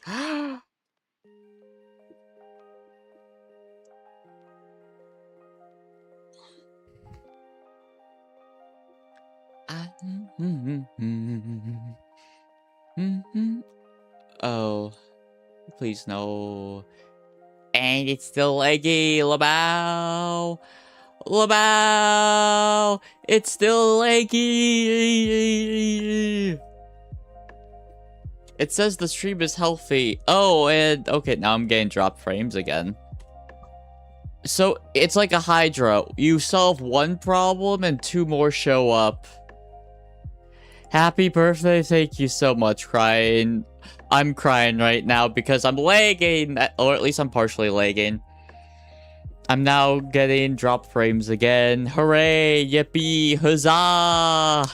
Oh, please no. And it's still laggy, Labao! Labao! It's still laggy! It says the stream is healthy. Oh, and okay, now I'm getting drop frames again. So, it's like a Hydra. You solve one problem and 2 more show up. Happy birthday, thank you so much, crying. I'm crying right now because I'm lagging, or at least I'm partially lagging. I'm now getting drop frames again. Hooray, yippee, huzzah!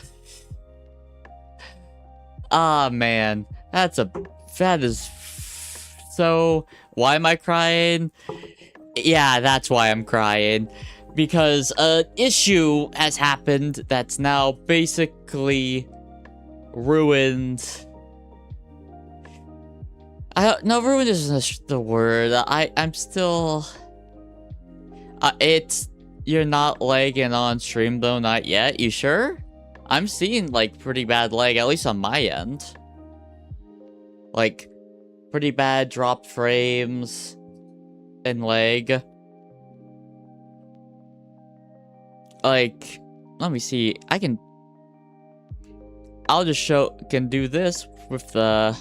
Ah, man. That is... So, why am I crying? Yeah, that's why I'm crying. Because an issue has happened that's now basically ruined. No, ruined isn't the word. I'm still... You're not lagging on stream though, not yet? You sure? I'm seeing, like, pretty bad lag, at least on my end. Like, pretty bad drop frames and lag. Like, let me see. I'll just can do this with the...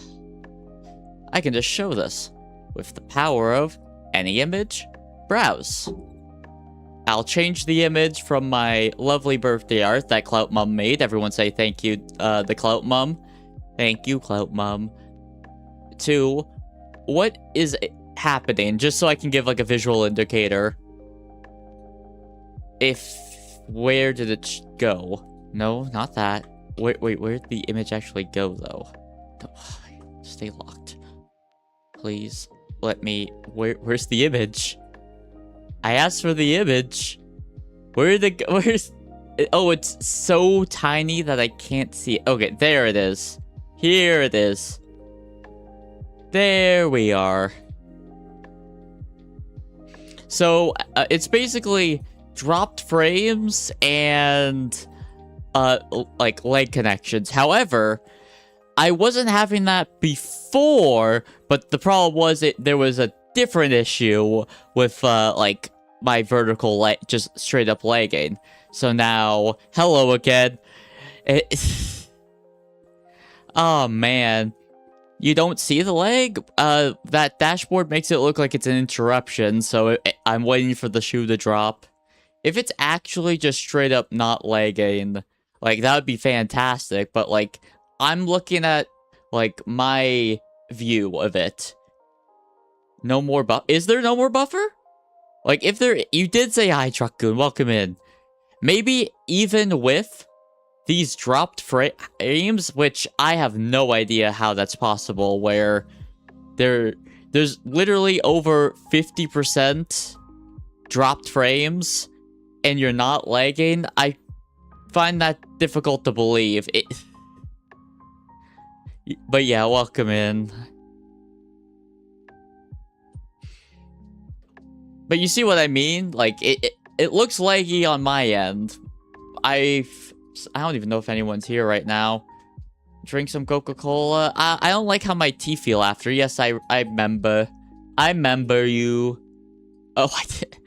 I can just show this with the power of any image, browse. I'll change the image from my lovely birthday art that Clout Mum made. Everyone say thank you, the Clout Mum. Thank you, Clout Mum. To what is happening, just so I can give like a visual indicator. Where did it go? No, not that. Wait, where'd the image actually go though? Stay locked. Please, let me... Where's the image? I asked for the image. Where's... Oh, it's so tiny that I can't see it. Okay, there it is. Here it is. There we are. So, it's basically dropped frames and, like, lag connections. However, I wasn't having that before, but the problem was there was a different issue with, like, my vertical, just straight up lagging. So now, hello again. Oh, man. You don't see the lag? That dashboard makes it look like it's an interruption, so I'm waiting for the shoe to drop. If it's actually just straight up not lagging, like, that would be fantastic, but, like, I'm looking at, like, my view of it. No more Is there no more buffer? Like, if there... You did say hi, Truckgoon. Welcome in. Maybe even with these dropped frames, which I have no idea how that's possible, where there's literally over 50% dropped frames, and you're not lagging. I find that difficult to believe. But yeah, welcome in. But you see what I mean? Like, it looks laggy on my end. I don't even know if anyone's here right now. Drink some Coca-Cola. I don't like how my teeth feel after. Yes, I remember. I remember you. Oh, I did.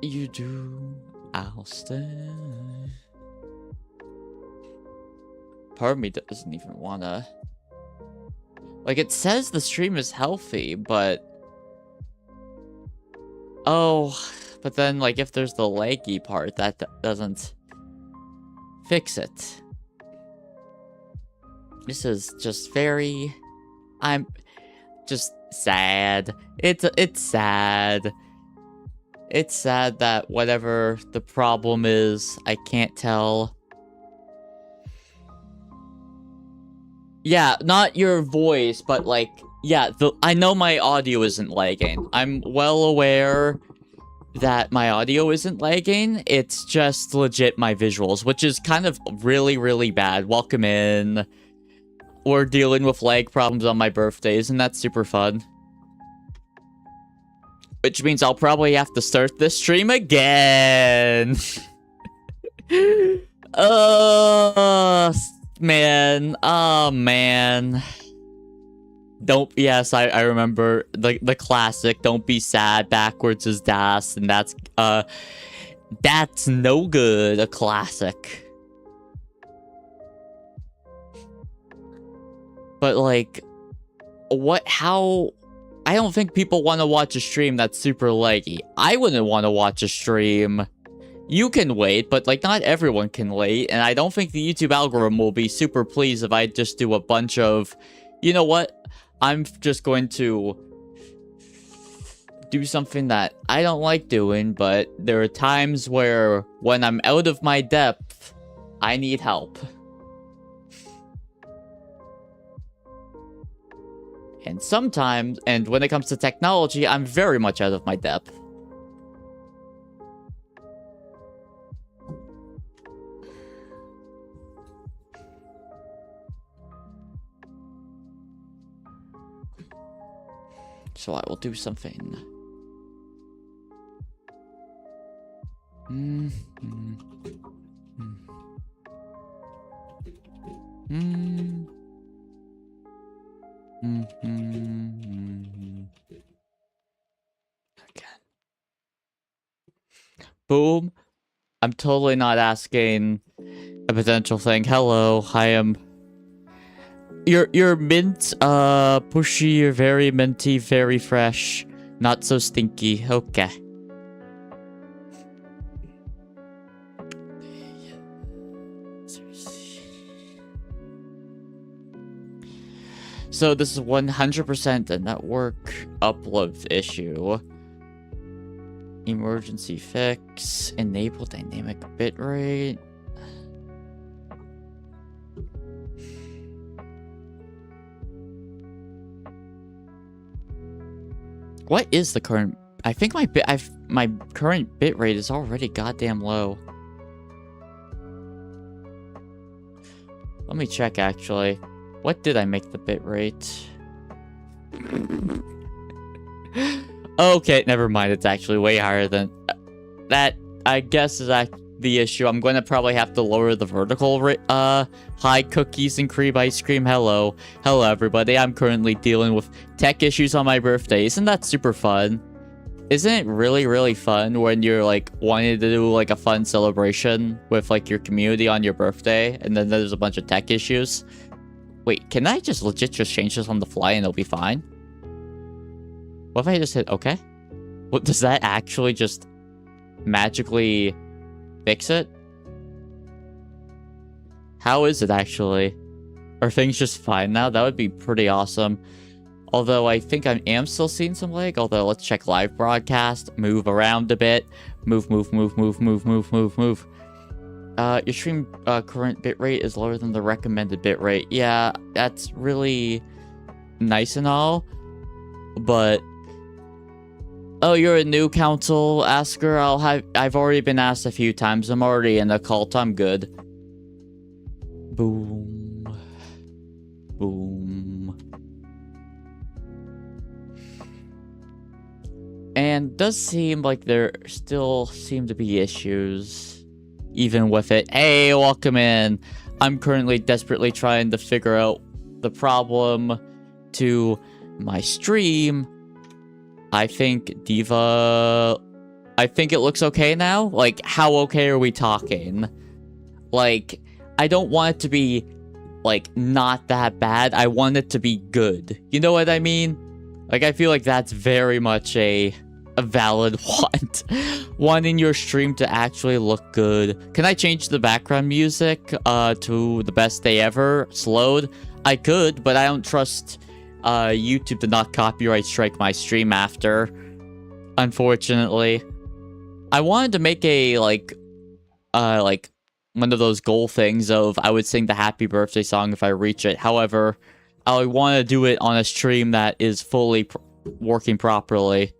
You do. I'll stay. Part of me doesn't even wanna... Like, it says the stream is healthy, but... Oh, but then, like, if there's the laggy part, that doesn't fix it. This is just very... I'm just sad. It's sad. It's sad that whatever the problem is, I can't tell. Yeah, not your voice, but, like, yeah, I know my audio isn't lagging. I'm well aware that my audio isn't lagging. It's just legit my visuals, which is kind of really, really bad. Welcome in. we're dealing with lag problems on my birthdays, and that's super fun. Which means I'll probably have to start this stream again. Oh, man. Oh, man. Yes, I remember the classic, don't be sad, backwards is das, and that's no good, a classic. But, like, how... I don't think people want to watch a stream that's super laggy. I wouldn't want to watch a stream. You can wait, but, like, not everyone can wait, and I don't think the YouTube algorithm will be super pleased if I just do a bunch of... You know what? I'm just going to do something that I don't like doing, but there are times where, when I'm out of my depth, I need help. And sometimes, and when it comes to technology, I'm very much out of my depth. So I will do something. Again. Boom. I'm totally not asking a potential thing. Hello, I am... You're mint, pushy, you're very minty, very fresh. Not so stinky. Okay. So this is 100% a network upload issue. Emergency fix. Enable dynamic bitrate. What is the current... I think my current bitrate is already goddamn low. Let me check, actually. What did I make the bitrate? Okay, never mind. It's actually way higher than... That, I guess, is the issue. I'm going to probably have to lower the vertical high cookies and cream ice cream. Hello. Hello, everybody. I'm currently dealing with tech issues on my birthday. Isn't that super fun? Isn't it really, really fun when you're, like, wanting to do, like, a fun celebration with, like, your community on your birthday, and then there's a bunch of tech issues? Wait, can I just legit just change this on the fly and it'll be fine? What if I just hit OK? What, does that actually just magically fix it? How is it actually? Are things just fine now? That would be pretty awesome. Although I think I am still seeing some lag. Although let's check live broadcast. Move around a bit. Move. Your stream current bitrate is lower than the recommended bitrate. Yeah, that's really nice and all. But oh, you're a new council asker? I've already been asked a few times. I'm already in the cult. I'm good. Boom. Boom. And does seem like there still seem to be issues even with it. Hey, welcome in. I'm currently desperately trying to figure out the problem to my stream. I think Diva... I think it looks okay now. Like, how okay are we talking? Like, I don't want it to be, like, not that bad. I want it to be good. You know what I mean? Like, I feel like that's very much a valid want. Wanting your stream to actually look good. Can I change the background music to the best day ever? Slowed? I could, but I don't trust YouTube to not copyright strike my stream after. Unfortunately. I wanted to make a, like, one of those goal things of I would sing the happy birthday song if I reach it. However, I want to do it on a stream that is fully working properly.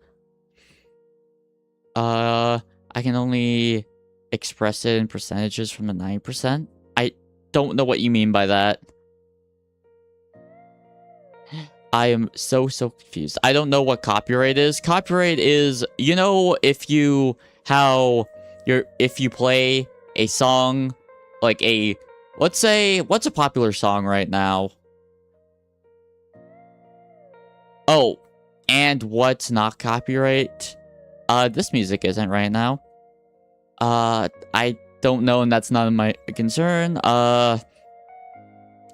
I can only express it in percentages from the 9%. I don't know what you mean by that. I am so confused. I don't know what copyright is. Copyright is, you know, if you play a song, like let's say, what's a popular song right now? Oh, and what's not copyright? This music isn't right now. I don't know, and that's not my concern.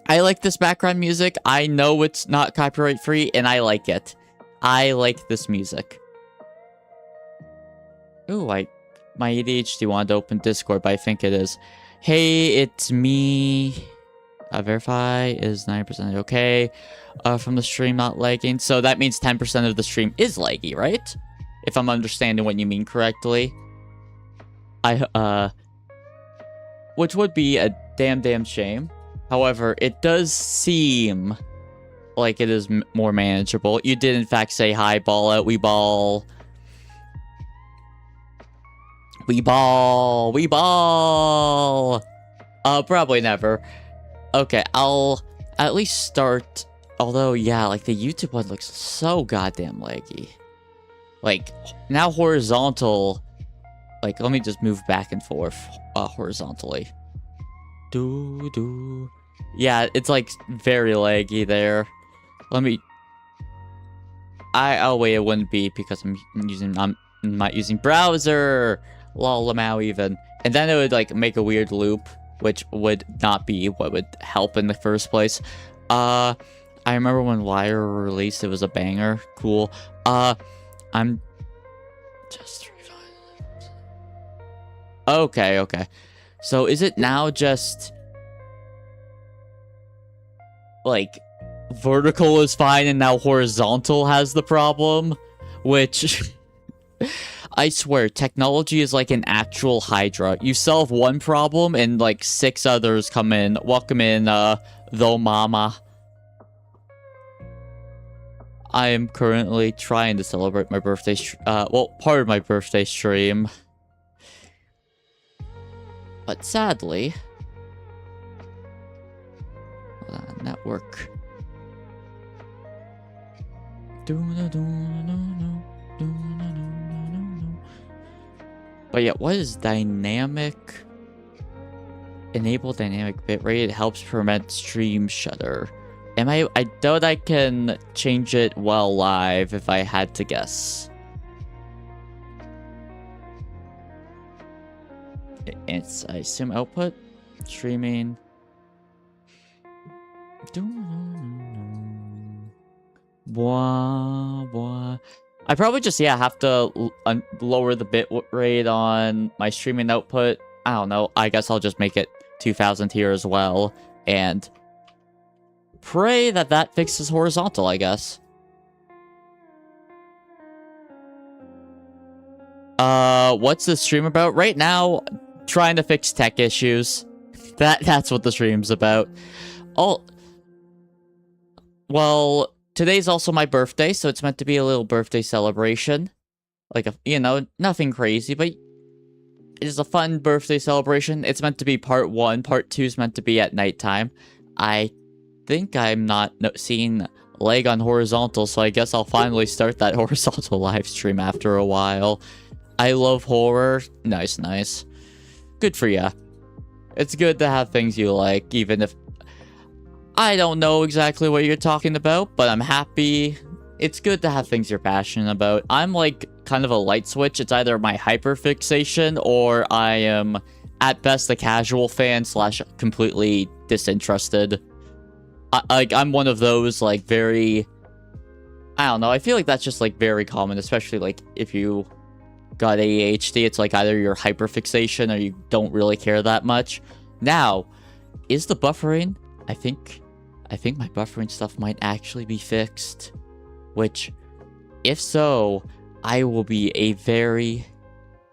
I like this background music. I know it's not copyright free, and I like it. I like this music. Ooh, my ADHD wanted to open Discord, but I think it is. Hey, it's me. Verify is 9% okay. From the stream not lagging. So that means 10% of the stream is laggy, right? If I'm understanding what you mean correctly. Which would be a damn shame. However, it does seem like it is more manageable. You did, in fact, say hi, ball out. We ball. We ball. We ball. Probably never. Okay, I'll at least start. Although, yeah, like the YouTube one looks so goddamn laggy. Like, now horizontal. Like, let me just move back and forth horizontally. Yeah, it's like very laggy there. Let me. Oh wait, it wouldn't be because I'm not using browser. Lol, lamau even, and then it would like make a weird loop, which would not be what would help in the first place. I remember when Wire released, it was a banger. Cool. I'm just. Okay. So is it now just like vertical is fine and now horizontal has the problem? Which I swear, technology is like an actual Hydra. You solve one problem and like 6 others come in. Welcome in, though mama. I am currently trying to celebrate my birthday, well, part of my birthday stream. But sadly, network. But yeah, what is dynamic? Enable dynamic bitrate. It helps prevent stream shutter. I doubt I can change it while live if I had to guess. It's, I assume, output streaming. I probably just have to lower the bit rate on my streaming output. I don't know. I guess I'll just make it 2000 here as well, and pray that fixes horizontal. I guess. What's the stream about right now? Trying to fix tech issues. That's what the stream's about. Oh, well, today's also my birthday, so it's meant to be a little birthday celebration. Like, nothing crazy, but it is a fun birthday celebration. It's meant to be part 1. Part 2 is meant to be at nighttime. I think I'm not seeing lag on horizontal, so I guess I'll finally start that horizontal live stream after a while. I love horror. Nice. Good for ya. It's good to have things you like, even if I don't know exactly what you're talking about, but I'm happy. It's good to have things you're passionate about. I'm like kind of a light switch. It's either my hyperfixation or I am at best a casual fan / completely disinterested. I'm one of those like very, I don't know. I feel like that's just like very common, especially like if you got ADHD, it's like either you're hyperfixation or you don't really care that much. Now, is the buffering? I think my buffering stuff might actually be fixed. Which, if so, I will be a very,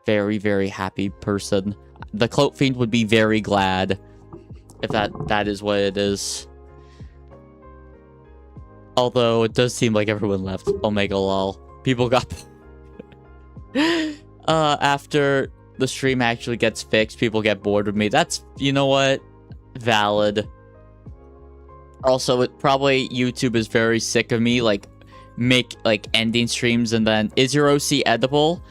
very, very happy person. The Cloak Fiend would be very glad if that is what it is. Although, it does seem like everyone left Omega lol. People got... after the stream actually gets fixed, people get bored of me. That's, you know what? Valid. Also, probably YouTube is very sick of me, like, ending streams and then, is your OC edible?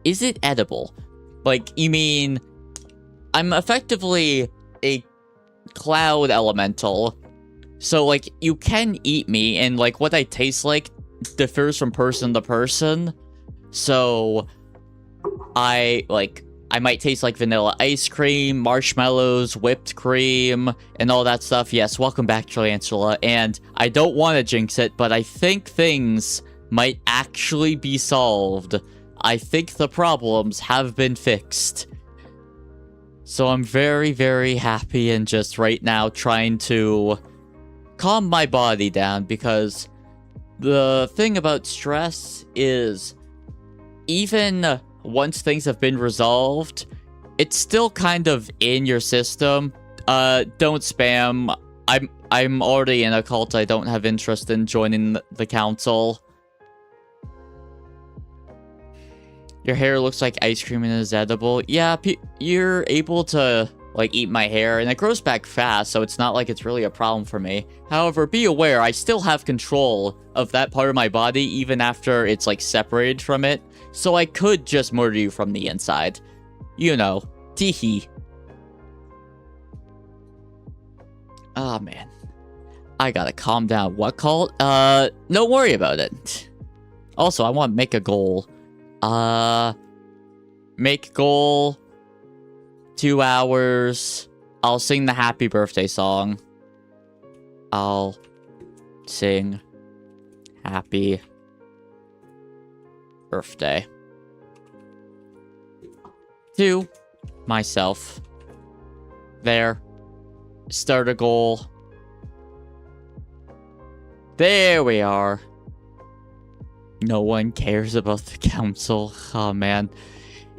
Is it edible? Like, you mean, I'm effectively a cloud elemental. So, like, you can eat me, and, like, what I taste like differs from person to person. So, I might taste like vanilla ice cream, marshmallows, whipped cream, and all that stuff. Yes, welcome back, Tarantula. And I don't want to jinx it, but I think things might actually be solved. I think the problems have been fixed. So I'm very, very happy and just right now trying to calm my body down, because the thing about stress is even once things have been resolved, it's still kind of in your system. Don't spam. I'm already in a cult. I don't have interest in joining the council. Your hair looks like ice cream and is edible. Yeah, you're able to, like, eat my hair, and it grows back fast, so it's not like it's really a problem for me. However, be aware, I still have control of that part of my body, even after it's, like, separated from it. So I could just murder you from the inside. You know. Teehee. Oh, man. I gotta calm down. What cult? Don't worry about it. Also, I want to make a goal. Make goal. 2 hours. I'll sing the happy birthday song. I'll sing happy birthday to myself. There. Start a goal. There we are. No one cares about the council. Oh, man.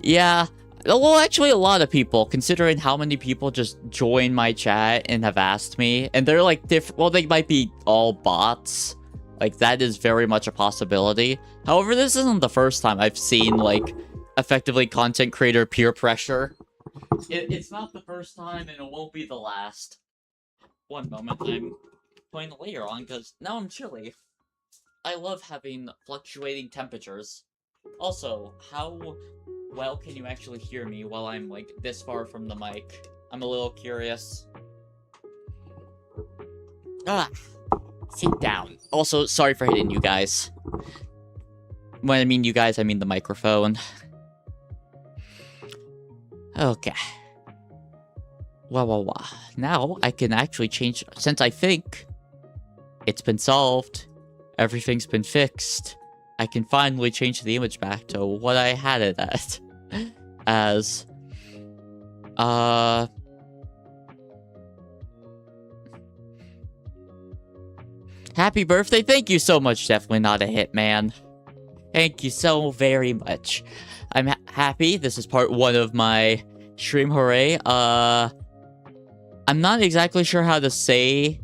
Yeah. Well, actually, a lot of people, considering how many people just join my chat and have asked me. And they're, like, different. Well, they might be all bots. Like, that is very much a possibility. However, this isn't the first time I've seen, like, effectively content creator peer pressure. It's not the first time, and it won't be the last. One moment, I'm putting the layer on, because now I'm chilly. I love having fluctuating temperatures. Also, how well can you actually hear me while I'm, like, this far from the mic? I'm a little curious. Ah. Sit down. Also, sorry for hitting you guys. When I mean you guys, I mean the microphone. Okay. Wow. Now, I can actually change... Since I think it's been solved, everything's been fixed, I can finally change the image back to what I had it at. As... Happy birthday. Thank you so much. Definitely not a hit, man. Thank you so very much. I'm happy. This is part 1 of my stream. Hooray. I'm not exactly sure how to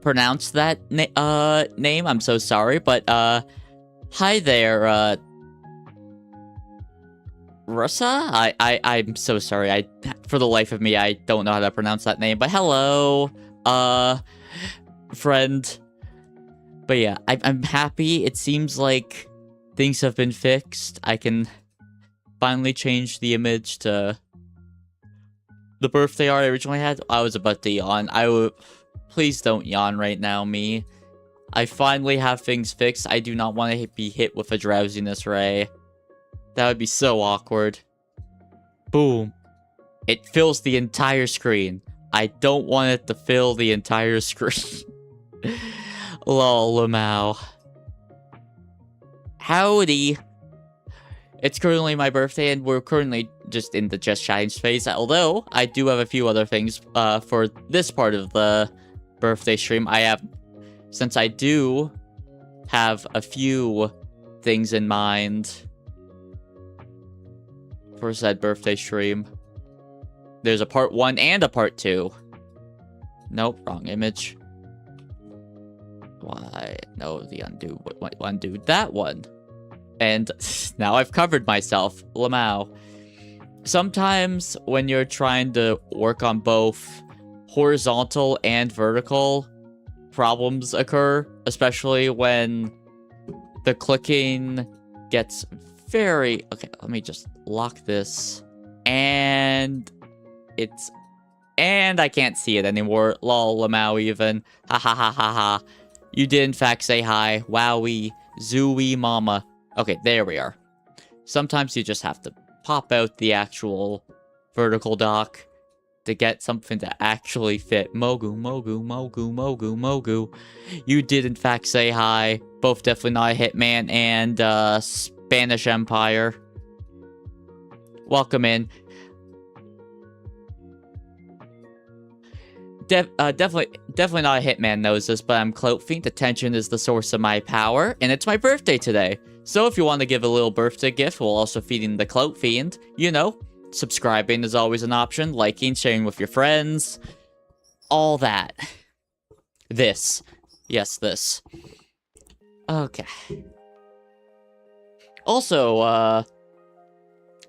pronounce that name. I'm so sorry, but hi there, Russa? I'm so sorry. For the life of me, I don't know how to pronounce that name, but hello, friend. But yeah, I'm happy. It seems like things have been fixed. I can finally change the image to the birthday art I originally had. I was about to yawn. Please don't yawn right now, me. I finally have things fixed. I do not want to be hit with a drowsiness ray. That would be so awkward. Boom. It fills the entire screen. I don't want it to fill the entire screen. Lol, Lamau. Howdy. It's currently my birthday, and we're currently just in the just challenge phase. Although, I do have a few other things for this part of the birthday stream. Since I do have a few things in mind for said birthday stream. There's a part 1 and a part 2. Nope, wrong image. Why? No, the undo that one. And now I've covered myself. Lamau. Sometimes when you're trying to work on both horizontal and vertical problems occur, especially when the clicking gets very... Okay, let me just lock this. And it's... And I can't see it anymore. Lol, lamau even. Ha ha ha ha ha. You did in fact say hi. Wowie. Zooey mama. Okay, there we are. Sometimes you just have to pop out the actual vertical dock to get something to actually fit. Mogu, Mogu, Mogu, Mogu, Mogu. You did in fact say hi. Both definitely not a Hitman and Spanish Empire. Welcome in. Definitely not a Hitman knows this, but I'm Clout Fiend. Attention is the source of my power, and it's my birthday today. So if you want to give a little birthday gift while also feeding the Clout Fiend, you know, subscribing is always an option, liking, sharing with your friends, all that. This. Yes, this. Okay. Also,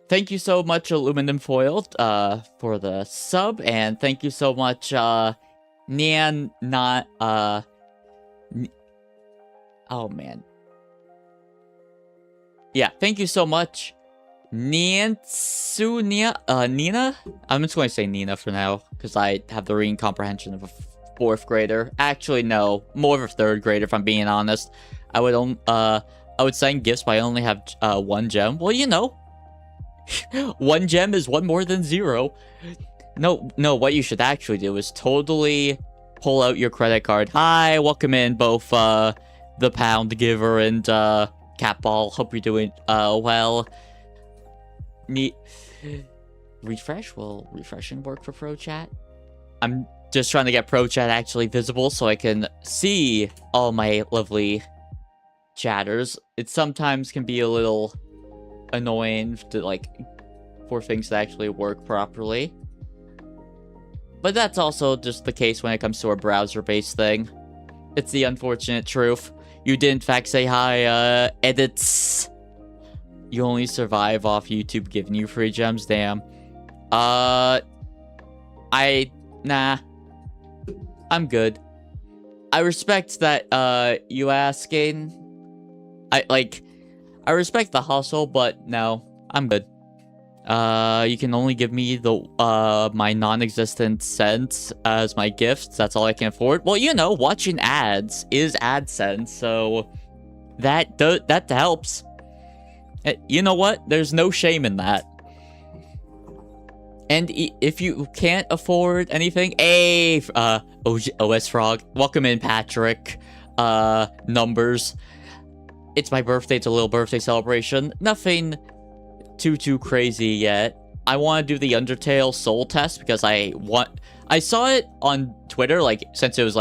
thank you so much, Aluminum Foiled, for the sub, and thank you so much, Nian, not, oh man. Yeah, thank you so much, Nina? I'm just going to say Nina for now, because I have the reading comprehension of a 4th grader. Actually, no, more of a 3rd grader, if I'm being honest. I would send gifts, but I only have, 1 gem. Well, you know. 1 gem is 1 more than 0. No, what you should actually do is totally pull out your credit card. Hi, welcome in both the Pound Giver and Catball. Hope you're doing well. Neat. Refresh? Will refreshing work for Pro Chat? I'm just trying to get Pro Chat actually visible so I can see all my lovely chatters. It sometimes can be a little annoying to for things to actually work properly, but that's also just the case when it comes to a browser-based thing. It's the unfortunate truth. You did in fact say hi, edits. You only survive off YouTube giving you free gems. Damn. Nah, I'm good. I respect that you asking. I respect the hustle, but no, I'm good. You can only give me the my non-existent cents as my gifts. That's all I can afford. Well, you know, watching ads is AdSense, so that helps. You know what? There's no shame in that. And if you can't afford anything, OS Frog, welcome in, Patrick. Numbers. It's my birthday. It's a little birthday celebration. Nothing too crazy yet. I want to do the Undertale soul test because I saw it on Twitter, since it was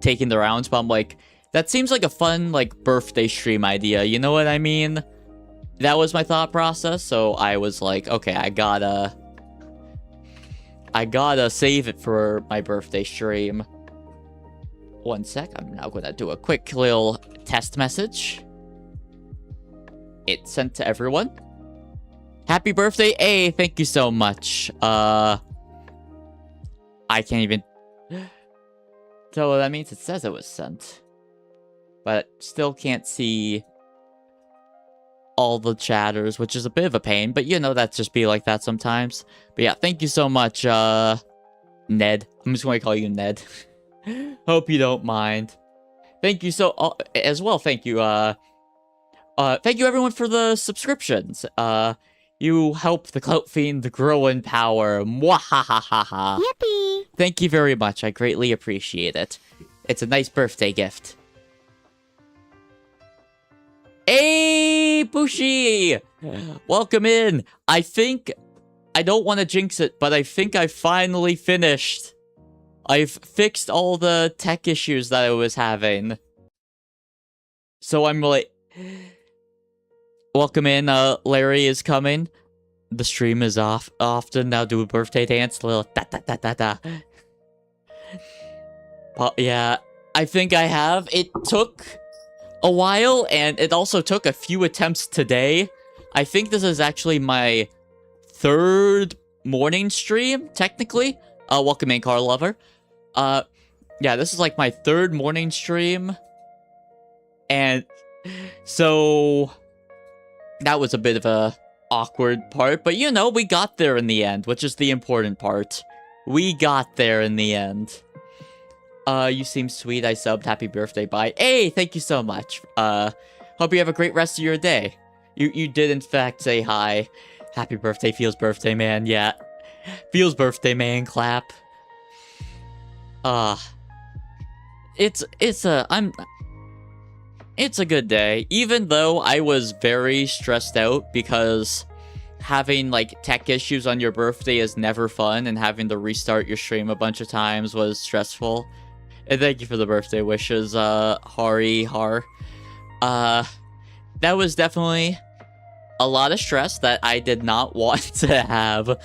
taking the rounds, but I'm like, that seems like a fun birthday stream idea. You know what I mean? That was my thought process. So I was like, okay, I gotta save it for my birthday stream. 1 sec. I'm now gonna do a quick little test message. It's sent to everyone. Happy birthday, A! Thank you so much. I can't even... So that means it says it was sent. But still can't see all the chatters, which is a bit of a pain. But you know, that's just be like that sometimes. But yeah, thank you so much, Ned. I'm just going to call you Ned. Hope you don't mind. Thank you as well, thank you, thank you everyone for the subscriptions. You help the Clout Fiend grow in power. Mwahahaha. Yippee! Thank you very much. I greatly appreciate it. It's a nice birthday gift. Hey, Bushi! Welcome in. I don't want to jinx it, but I think I finally finished. I've fixed all the tech issues that I was having. So I'm like... Welcome in, Larry is coming. The stream is off often. Now do a birthday dance. Little da-da-da-da-da. But yeah, I think I have. It took a while, and it also took a few attempts today. I think this is actually my 3rd morning stream, technically. Welcome in, car lover. Yeah, this is like my third morning stream. And so that was a bit of a awkward part, but you know, we got there in the end, which is the important part. We got there in the end. You seem sweet. I subbed. Happy birthday. Bye. Hey, thank you so much. Hope you have a great rest of your day. You did in fact say hi. Happy birthday, Feels birthday man. Yeah. Feels birthday man, clap. It's a good day, even though I was very stressed out because having like tech issues on your birthday is never fun, and having to restart your stream a bunch of times was stressful. And thank you for the birthday wishes, Hari Har. That was definitely a lot of stress that I did not want to have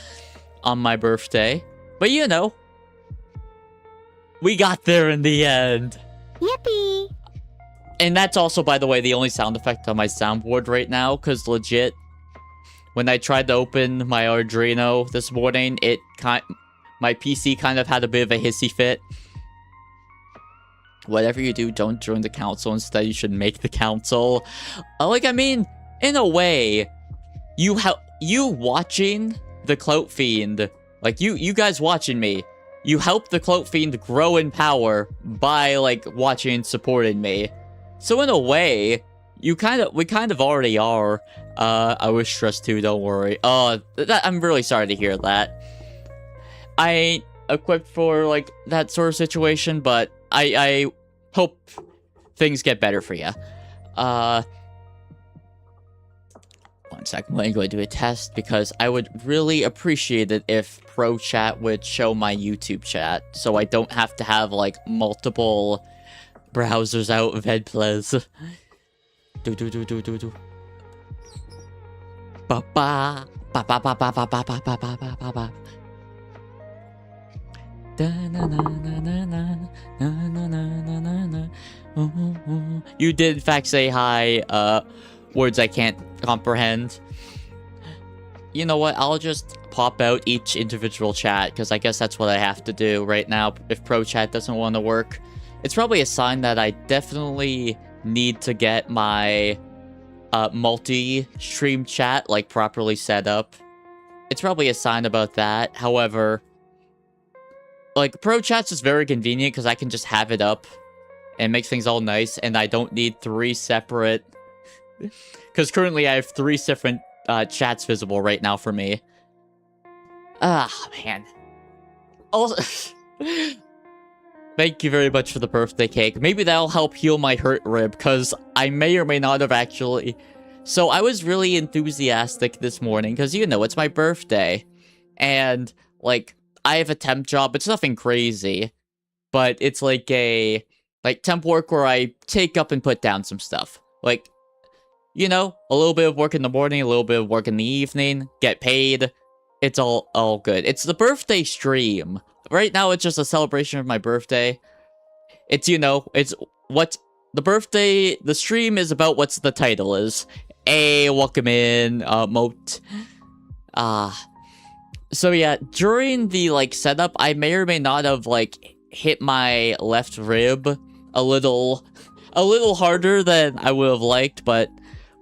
on my birthday. But you know, we got there in the end. Yippee! And that's also, by the way, the only sound effect on my soundboard right now, because legit, when I tried to open my Arduino this morning, my PC kind of had a bit of a hissy fit. Whatever you do, don't join the council. Instead, you should make the council. Like, I mean, in a way, you watching the Clout Fiend, like, you guys watching me, you help the Clout Fiend grow in power by, like, watching and supporting me. So in a way, we kind of already are. I was stressed too, don't worry. I'm really sorry to hear that. I ain't equipped for, like, that sort of situation, but I hope things get better for you. 1 second, let me go do a test, because I would really appreciate it if Pro Chat would show my YouTube chat, so I don't have to have, like, multiple browsers out of head, please. Ba ba ba ba ba ba ba ba ba ba ba ba ba. You did in fact say hi, words I can't comprehend. You know what, I'll just pop out each individual chat, because I guess that's what I have to do right now if Pro Chat doesn't want to work. It's probably a sign that I definitely need to get my multi-stream chat, like, properly set up. It's probably a sign about that. However, like, Pro Chat's is very convenient because I can just have it up and make things all nice, and I don't need 3 separate... Because currently I have 3 different chats visible right now for me. Ah, man. Also... Thank you very much for the birthday cake. Maybe that'll help heal my hurt rib, because I may or may not have actually... So I was really enthusiastic this morning, because, you know, it's my birthday. And, like, I have a temp job. It's nothing crazy. But it's like a... like, temp work where I take up and put down some stuff. Like, you know, a little bit of work in the morning, a little bit of work in the evening, get paid. It's all good. It's the birthday stream. Right now, it's just a celebration of my birthday. It's, you know, it's what the stream is about what's the title is. Hey, welcome in, Moat. So yeah, during the, like, setup, I may or may not have, like, hit my left rib a little harder than I would have liked, but,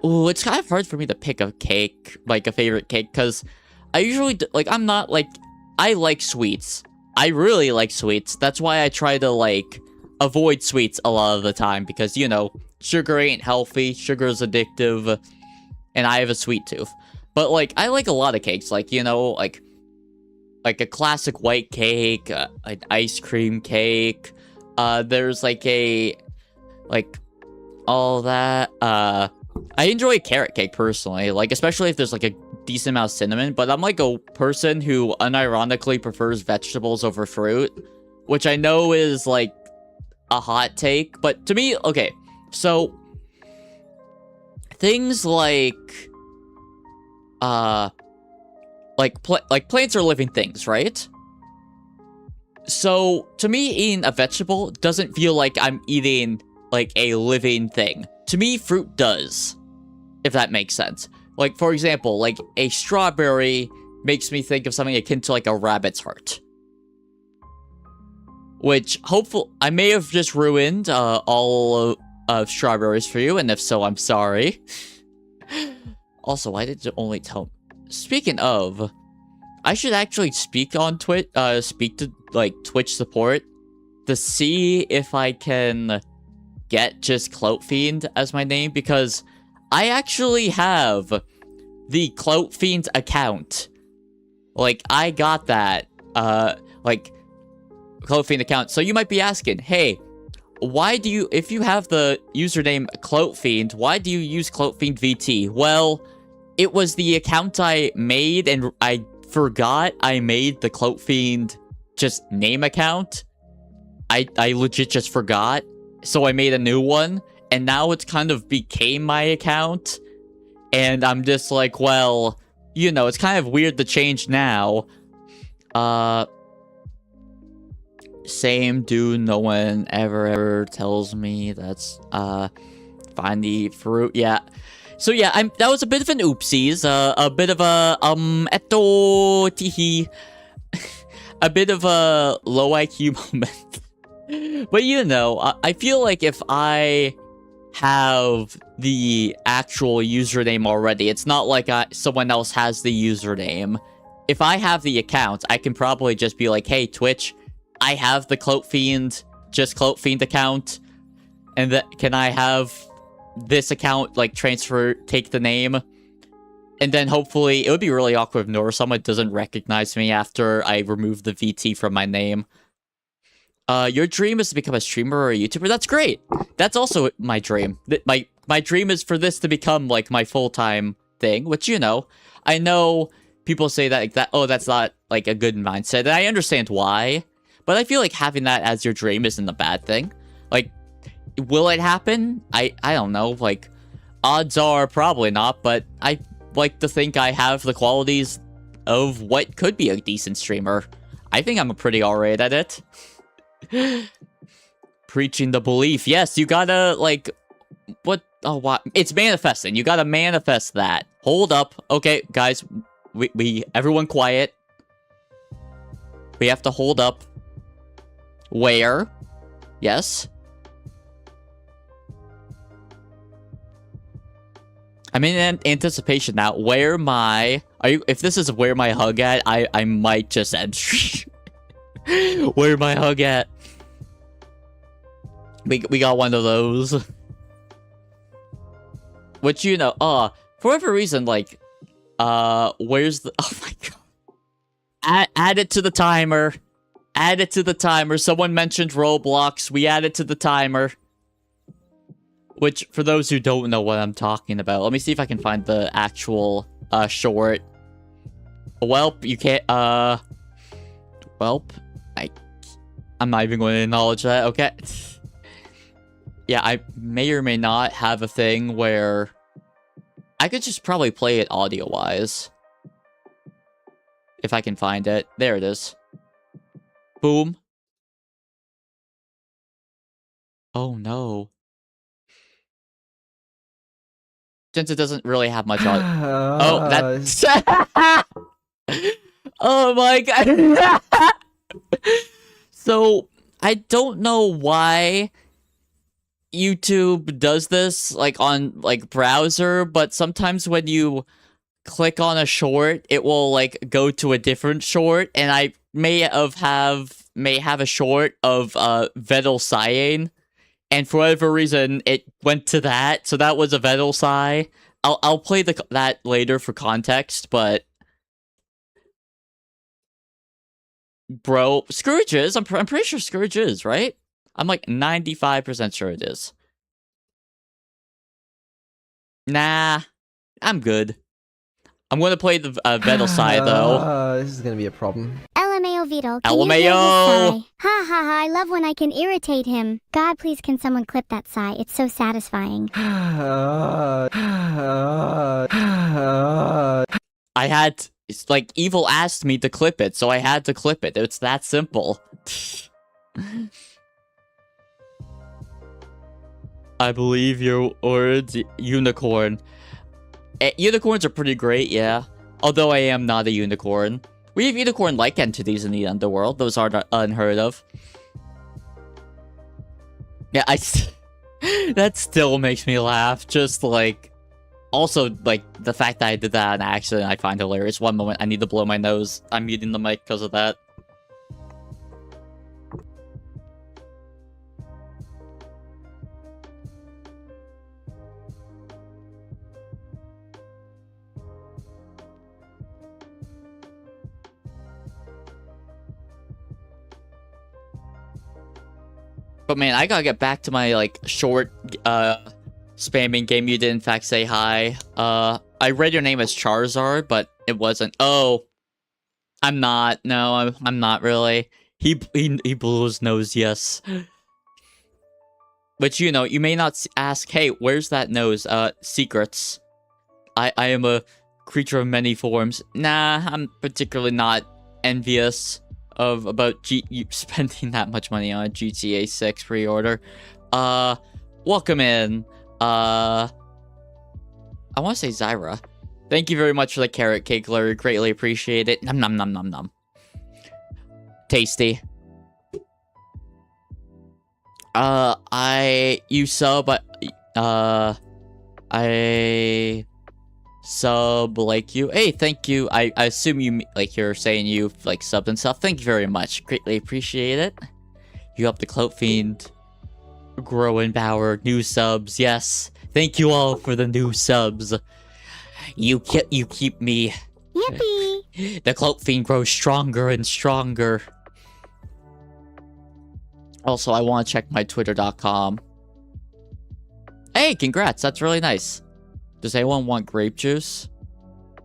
ooh, it's kind of hard for me to pick a cake, like, a favorite cake, because I usually, like, I'm not, like, I like sweets. I really like sweets. That's why I try to, like, avoid sweets a lot of the time. Because, you know, sugar ain't healthy. Sugar is addictive. And I have a sweet tooth. But, like, I like a lot of cakes. Like, you know, like a classic white cake. An ice cream cake. There's, like, all that. I enjoy carrot cake, personally. Like, especially if there's, like, a decent amount of cinnamon, but I'm like a person who unironically prefers vegetables over fruit, which I know is like a hot take, but to me, okay, so things like plants are living things, right? So to me, eating a vegetable doesn't feel like I'm eating like a living thing. To me, fruit does, if that makes sense. Like, for example, like, a strawberry makes me think of something akin to, like, a rabbit's heart. which hopefully I may have just ruined all of strawberries for you, and if so, I'm sorry. Also, why did you only tell? Speaking of, I should actually speak on Twitch. Speak to like Twitch support to see if I can get just Clout Fiend as my name, because I actually have the Clout Fiend account. Like, I got that, like, Clout Fiend account. So you might be asking, hey, why do you, if you have the username Clout Fiend, why do you use Clout Fiend VT? Well, it was the account I made, and I forgot I made the Clout Fiend just name account. I legit just forgot. So I made a new one, and now it's kind of became my account. And I'm just like, well, you know, it's kind of weird to change now. Same dude, no one ever tells me that's, find the fruit, yeah. So yeah, that was a bit of an oopsies, a bit of a, eto, teehee. A bit of a low IQ moment. But you know, I feel like if I have the actual username already, it's not like someone else has the username. If I have the account, I can probably just be like, hey, Twitch, I have the Clout Fiend, just Clout Fiend account, and can I have this account, like, take the name? And then hopefully, it would be really awkward if someone doesn't recognize me after I remove the VT from my name. Your dream is to become a streamer or a YouTuber? That's great! That's also my dream. My dream is for this to become, like, my full-time thing, which, you know, I know people say that, like, oh, that's not, like, a good mindset, and I understand why. But I feel like having that as your dream isn't a bad thing. Like, will it happen? I don't know. Like, odds are probably not, but I like to think I have the qualities of what could be a decent streamer. I think I'm pretty alright at it. Preaching the belief. Yes, you gotta, like, what? Oh, what? It's manifesting. You gotta manifest that. Hold up. Okay, guys, everyone quiet. We have to hold up. Where? Yes. I'm in anticipation now. Where my... if this is where my hug at, I might just end stream. Where my hug at? We got one of those. Which, you know, for whatever reason, like, where's the... Oh my god. Add it to the timer. Add it to the timer. Someone mentioned Roblox. We add it to the timer. Which, for those who don't know what I'm talking about, let me see if I can find the actual, short. Welp, you can't, Welp, I'm not even going to acknowledge that, okay. Yeah, I may or may not have a thing where I could just probably play it audio-wise. If I can find it. There it is. Boom. Oh, no. Since it doesn't really have much audio. Oh, that's... Oh my god. So, I don't know why YouTube does this, like, on, like, browser, but sometimes when you click on a short, it will, like, go to a different short, and I may have a short of, Vedal Cyane, and for whatever reason, it went to that, so that was a Vedal Cy. I'll play that later for context, but... Bro, Scourge is. I'm pretty sure Scourge is, right? I'm like 95% sure it is. Nah, I'm good. I'm gonna play the Vedal Cy, though. This is gonna be a problem. LMAO Vedal. LMAO! Ha ha ha, I love when I can irritate him. God, please can someone clip that sigh? It's so satisfying. I had... It's like, Evil asked me to clip it, so I had to clip it. It's that simple. I believe your words, unicorn. Unicorns are pretty great, yeah. Although I am not a unicorn. We have unicorn-like entities in the underworld. Those are unheard of. Yeah, that still makes me laugh. Just like, also like the fact that I did that on accident, I find hilarious. One moment, I need to blow my nose. I'm muting the mic because of that. But man, I gotta get back to my like short spamming game. You did in fact say hi. I read your name as Charizard, but it wasn't. Oh, I'm not. No, I'm not really. He blew his nose, yes. But you know, you may not ask, hey, where's that nose? Secrets. I am a creature of many forms. Nah, I'm particularly not envious about you spending that much money on a GTA 6 pre-order. Welcome in. I want to say Zyra. Thank you very much for the carrot cake, Larry. Greatly appreciate it. Nom nom nom nom nom. Tasty. I sub like you. Hey, thank you. I assume you like you're saying you like subbed and stuff. Thank you very much. Greatly appreciate it. You helped the Clout Fiend grow in power. New subs, yes. Thank you all for the new subs. You keep me. Yippee! The Clout Fiend grows stronger and stronger. Also, I want to check my twitter.com. Hey, congrats. That's really nice. Does anyone want grape juice?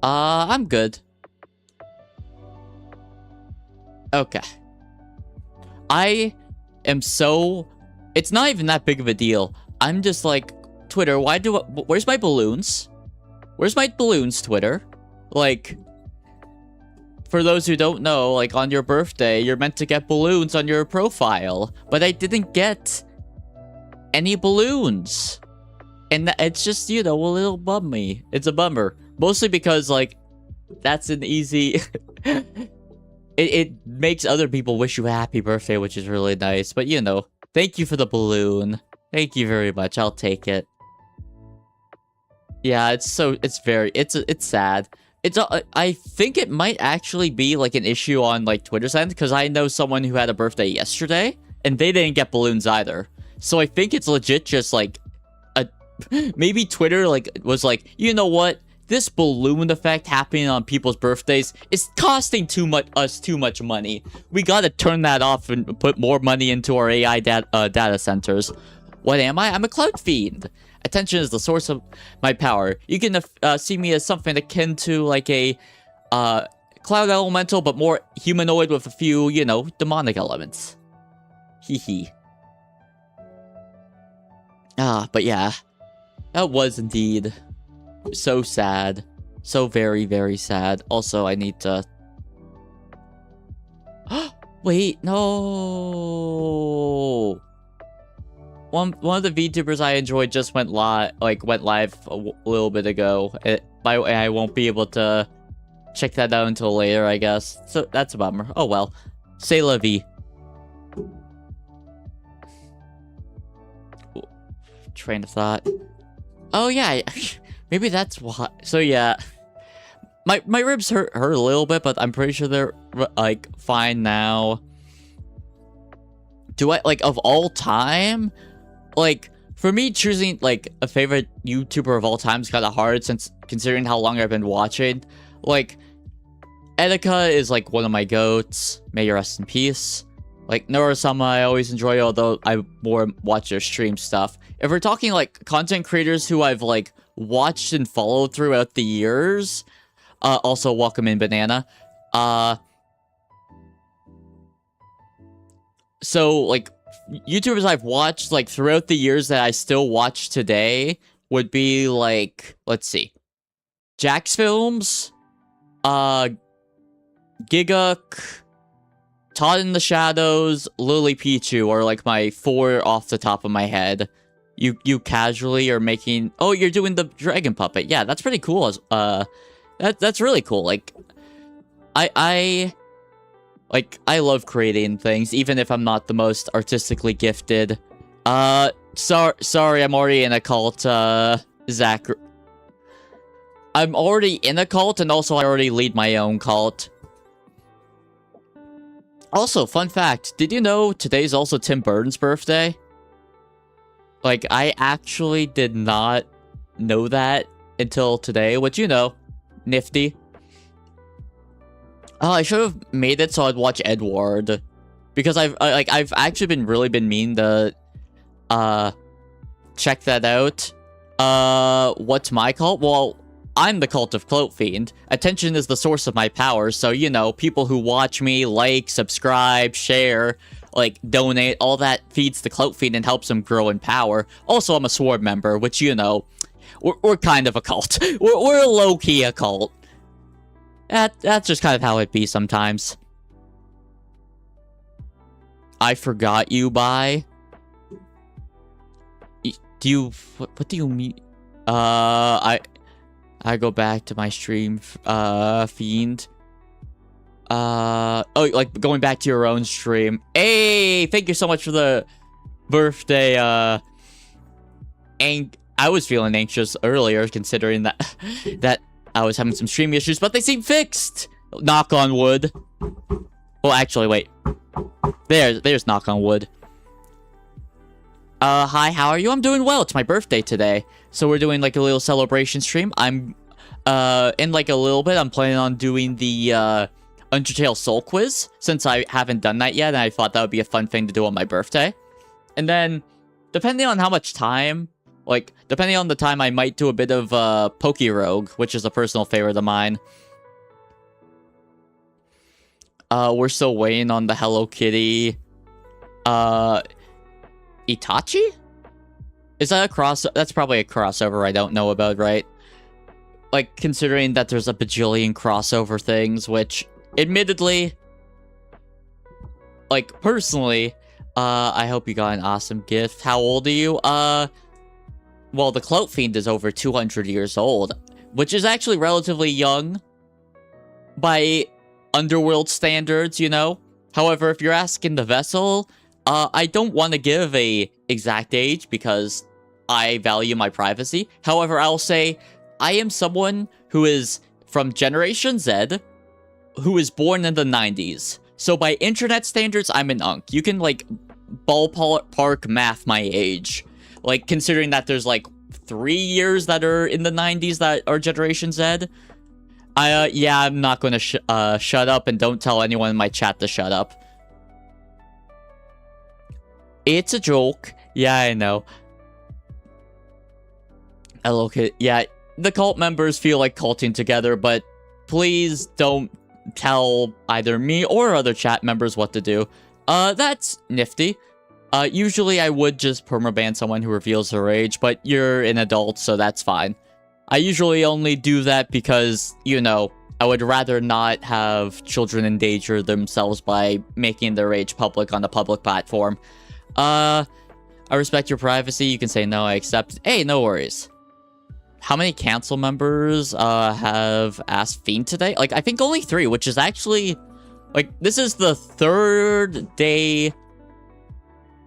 I'm good. Okay. I am so... It's not even that big of a deal. I'm just like, Twitter, where's my balloons? Where's my balloons, Twitter? Like, for those who don't know, like, on your birthday, you're meant to get balloons on your profile. But I didn't get any balloons. And it's just, you know, a little bummy. It's a bummer. Mostly because, like, that's an easy... it makes other people wish you a happy birthday, which is really nice. But, you know, thank you for the balloon. Thank you very much. I'll take it. Yeah, it's sad. I think it might actually be, like, an issue on, like, Twitter's end. Because I know someone who had a birthday yesterday. And they didn't get balloons either. So I think it's legit just, like... Maybe Twitter was like, you know what? This balloon effect happening on people's birthdays is costing too much money. We gotta turn that off and put more money into our AI data centers. What am I? I'm a Clout Fiend. Attention is the source of my power. You can see me as something akin to like a cloud elemental, but more humanoid with a few, you know, demonic elements. Hee hee. But yeah. That was indeed so sad. So very, very sad. Also, I need to... Wait, no! One of the VTubers I enjoyed just went live a little bit ago. I won't be able to check that out until later, I guess. So that's a bummer. Oh well. C'est la vie. Train of thought. Oh yeah, maybe that's why. So yeah, my ribs hurt a little bit, but I'm pretty sure they're like fine now. Do I like of all time? Like for me, choosing like a favorite YouTuber of all time is kind of hard since considering how long I've been watching. Like Etika is like one of my goats. May you rest in peace. Like Nora-sama I always enjoy, although I more watch their stream stuff. If we're talking like content creators who I've like watched and followed throughout the years, also welcome in Banana. So like YouTubers I've watched like throughout the years that I still watch today would be like, let's see, Jax Films, Giguk, Todd in the Shadows, Lily Pichu are like my 4 off the top of my head. You casually are making... Oh, you're doing the dragon puppet. Yeah, that's pretty cool. That's really cool. Like, I love creating things, even if I'm not the most artistically gifted. Sorry, I'm already in a cult, Zach. I'm already in a cult, and also I already lead my own cult. Also, fun fact, did you know today's also Tim Burton's birthday? Like, I actually did not know that until today, which, you know, nifty. Oh, I should have made it so I'd watch Edward. Because I've actually been meaning to, check that out. What's my cult? Well, I'm the cult of Clout Fiend. Attention is the source of my power, so, you know, people who watch me, like, subscribe, share, like, donate, all that feeds the Clout Fiend and helps him grow in power. Also, I'm a Sword member, which, you know, we're kind of a cult. We're low-key a cult. That's just kind of how it be sometimes. I forgot you by... Do you... What do you mean? I go back to my stream, Fiend. Oh, like, going back to your own stream. Hey, thank you so much for the birthday, I was feeling anxious earlier, considering that, that I was having some stream issues, but they seem fixed! Knock on wood. Well, actually, wait. There's knock on wood. Hi, how are you? I'm doing well. It's my birthday today. So we're doing, like, a little celebration stream. I'm, in, like, a little bit, I'm planning on doing the, Undertale Soul Quiz, since I haven't done that yet, and I thought that would be a fun thing to do on my birthday. And then, depending on how much time, like, depending on the time, I might do a bit of, Pokerouge, which is a personal favorite of mine. We're still waiting on the Hello Kitty, Itachi? Is that a that's probably a crossover I don't know about, right? Like, considering that there's a bajillion crossover things, which, admittedly, like, personally, I hope you got an awesome gift. How old are you? Well, the Clout Fiend is over 200 years old, which is actually relatively young by Underworld standards, you know? However, if you're asking the Vessel, I don't want to give a exact age because I value my privacy. However, I'll say I am someone who is from Generation Z, who is born in the 90s. So by internet standards, I'm an unk. You can, like, ballpark math my age. Like, considering that there's, like, 3 years that are in the 90s that are Generation Z. Yeah, I'm not gonna shut up, and don't tell anyone in my chat to shut up. It's a joke. Yeah, I know. Hello, kid. Yeah, the cult members feel like culting together, but please don't tell either me or other chat members what to do. That's nifty. Usually I would just permaban someone who reveals their age, but you're an adult, so that's fine. I usually only do that because, you know, I would rather not have children endanger themselves by making their age public on a public platform. I respect your privacy. You can say no, I accept. Hey, no worries. How many council members have asked Fiend today? Like, I think only 3, which is actually... Like, this is the 3rd day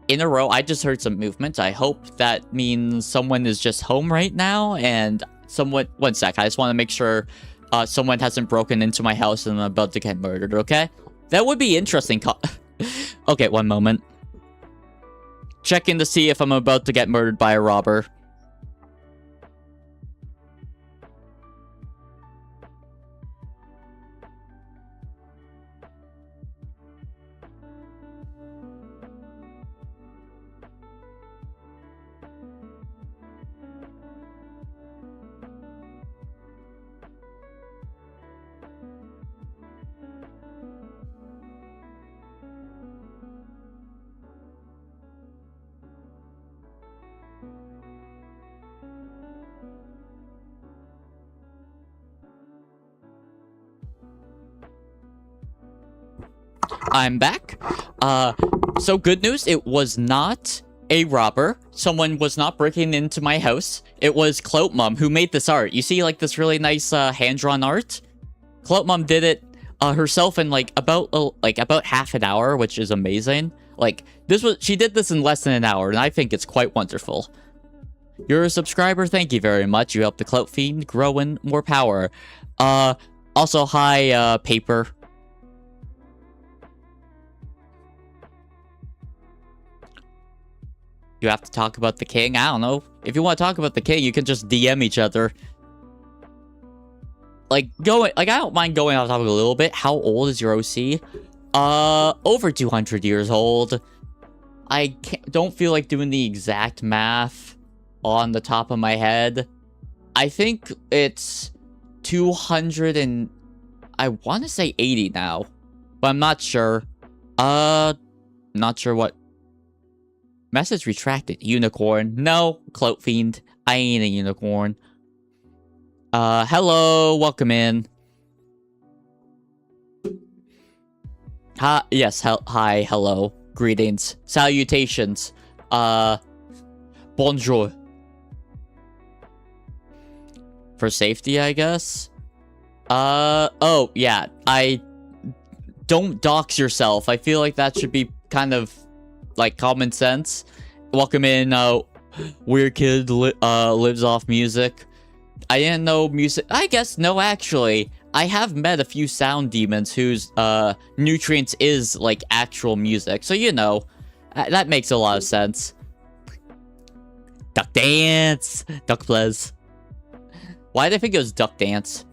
in a row. I just heard some movement. I hope that means someone is just home right now, and someone... One sec, I just want to make sure someone hasn't broken into my house and I'm about to get murdered, okay? That would be interesting. Okay, one moment. Checking to see if I'm about to get murdered by a robber. I'm back. So good news, it was not a robber. Someone was not breaking into my house. It was Clout Mom who made this art. You see, like, this really nice, hand-drawn art? Clout Mom did it, herself in, like, about half an hour, which is amazing. Like, she did this in less than an hour, and I think it's quite wonderful. You're a subscriber, thank you very much. You helped the Clout Fiend grow in more power. Also, hi, Paper. You have to talk about the king? I don't know. If you want to talk about the king, you can just DM each other. Like, I don't mind going off topic a little bit. How old is your OC? Over 200 years old. I don't feel like doing the exact math on the top of my head. I think it's 200 and... I want to say 80 now. But I'm not sure. Not sure what... Message retracted. Unicorn. No, Clout Fiend. I ain't a unicorn. Hello. Welcome in. Hi. Yes. Hi. Hello. Greetings. Salutations. Bonjour. For safety, I guess. Oh, yeah. Don't dox yourself. I feel like that should be kind of... like common sense. Welcome in, weird kid lives off music. I didn't know music. I guess no, actually, I have met a few sound demons whose nutrients is like actual music. So you know, that makes a lot of sense. Duck dance, duck plays. Why did I think it was duck dance?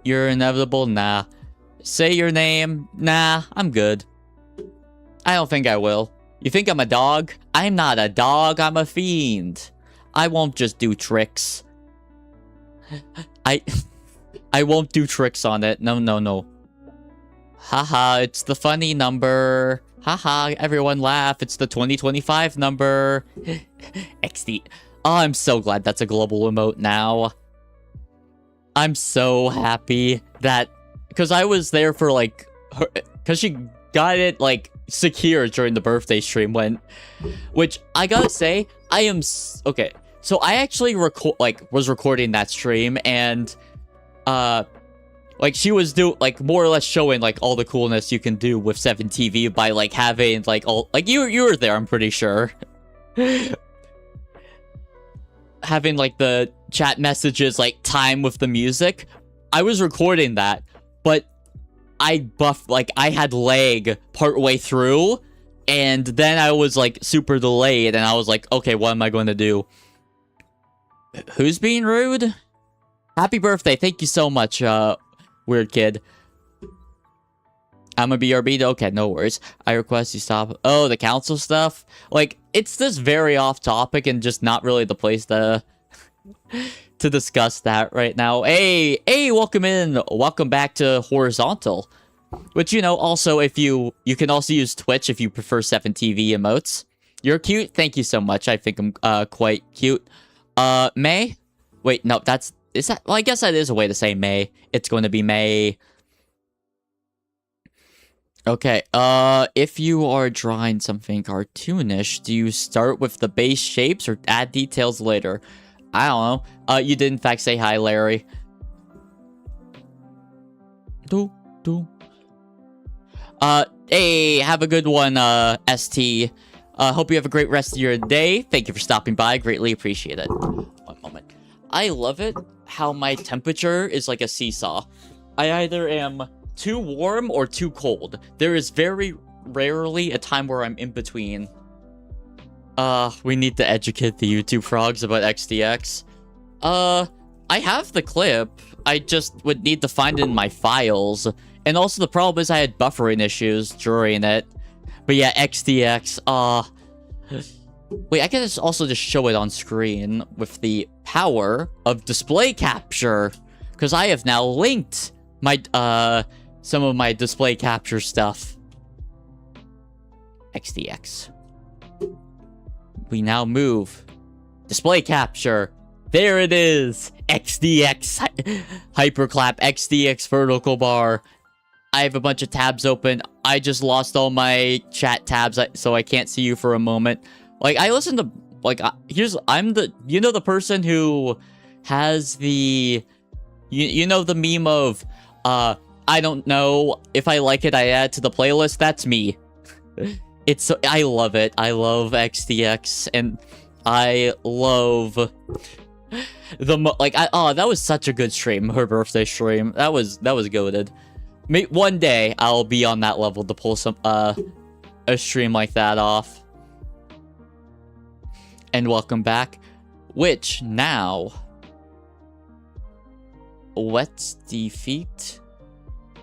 You're inevitable. Nah. Say your name. Nah, I'm good. I don't think I will. You think I'm a dog? I'm not a dog, I'm a fiend. I won't just do tricks. I won't do tricks on it. No, no, no. Haha, it's the funny number. Haha, everyone laugh. It's the 2025 number. XD. Oh, I'm so glad that's a global emote now. I'm so happy that... because I was there for, like... because she got it, like... secure during the birthday stream which I gotta say, I am okay. So I actually was recording that stream, and like she was more or less showing like all the coolness you can do with 7TV by like having like all like you were there, I'm pretty sure. Having like the chat messages like time with the music. I was recording that, but I had lag partway through, and then I was like super delayed, and I was like, okay, what am I going to do? Who's being rude? Happy birthday, thank you so much, weird kid. I'm a BRB, okay, no worries. I request you stop. Oh, the council stuff? Like, it's just very off topic and just not really the place to... to discuss that right now. Hey, welcome in. Welcome back to Horizontal. Which, you know, also, if you can also use Twitch if you prefer 7TV emotes. You're cute. Thank you so much. I think I'm quite cute. May? Wait, no, is that... well, I guess that is a way to say May. It's going to be May. Okay, if you are drawing something cartoonish, do you start with the base shapes or add details later? I don't know. You did in fact say hi, Larry. Hey, have a good one, ST. Hope you have a great rest of your day. Thank you for stopping by. Greatly appreciate it. One moment. I love it how my temperature is like a seesaw. I either am too warm or too cold. There is very rarely a time where I'm in between. We need to educate the YouTube frogs about XDX. I have the clip. I just would need to find it in my files. And also the problem is I had buffering issues during it. But yeah, XDX, wait, I can also just show it on screen with the power of display capture. Because I have now linked my, some of my display capture stuff. XDX. We now move. Display capture. There it is. XDX. Hyperclap. XDX vertical bar. I have a bunch of tabs open. I just lost all my chat tabs, so I can't see you for a moment. Like, I listen to... like, I'm the... you know the person who has the... You know the meme of... I don't know. If I like it, I add to the playlist. That's me. It's so, I love it. I love XDX, and I love oh, that was such a good stream. Her birthday stream. That was goated. One day I'll be on that level to pull some a stream like that off. And welcome back. Which now, let's defeat.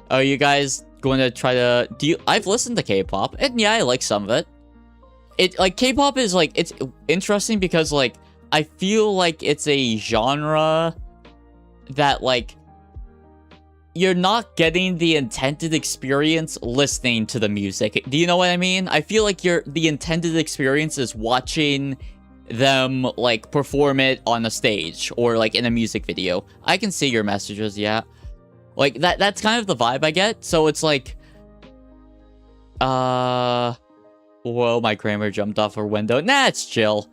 Are you guys going to try to I've listened to K-pop, and yeah, I like some of it. Like K-pop is like, it's interesting because like I feel like it's a genre that like you're not getting the intended experience listening to the music. Do you know what I mean? I feel like the intended experience is watching them like perform it on a stage or like in a music video. I can see your messages, yeah. Like that's kind of the vibe I get. So it's like whoa, my grammar jumped off her window. Nah, it's chill.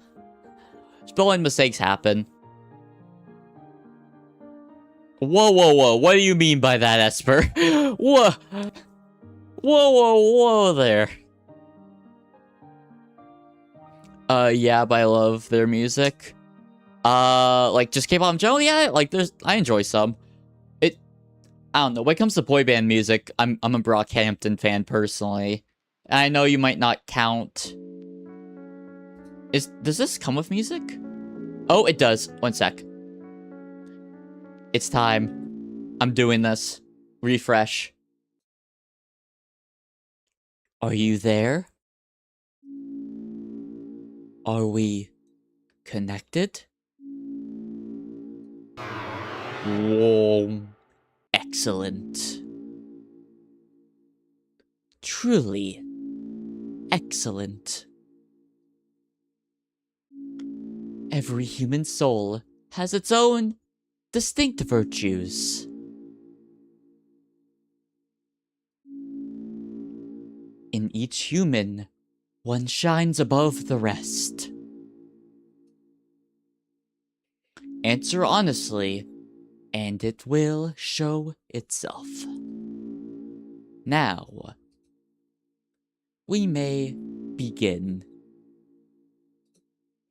Spelling mistakes happen. Whoa, what do you mean by that, Esper? Whoa there. Yeah, but I love their music. Like, just K-pop in general, yeah, like, I enjoy some. I don't know, when it comes to boy band music, I'm a Brockhampton fan, personally. And I know you might not count... Does this come with music? Oh, it does. One sec. It's time. I'm doing this. Refresh. Are you there? Are we connected? Whoa. Excellent. Truly excellent. Every human soul has its own distinct virtues. In each human, one shines above the rest. Answer honestly, and it will show itself. Now, we may begin.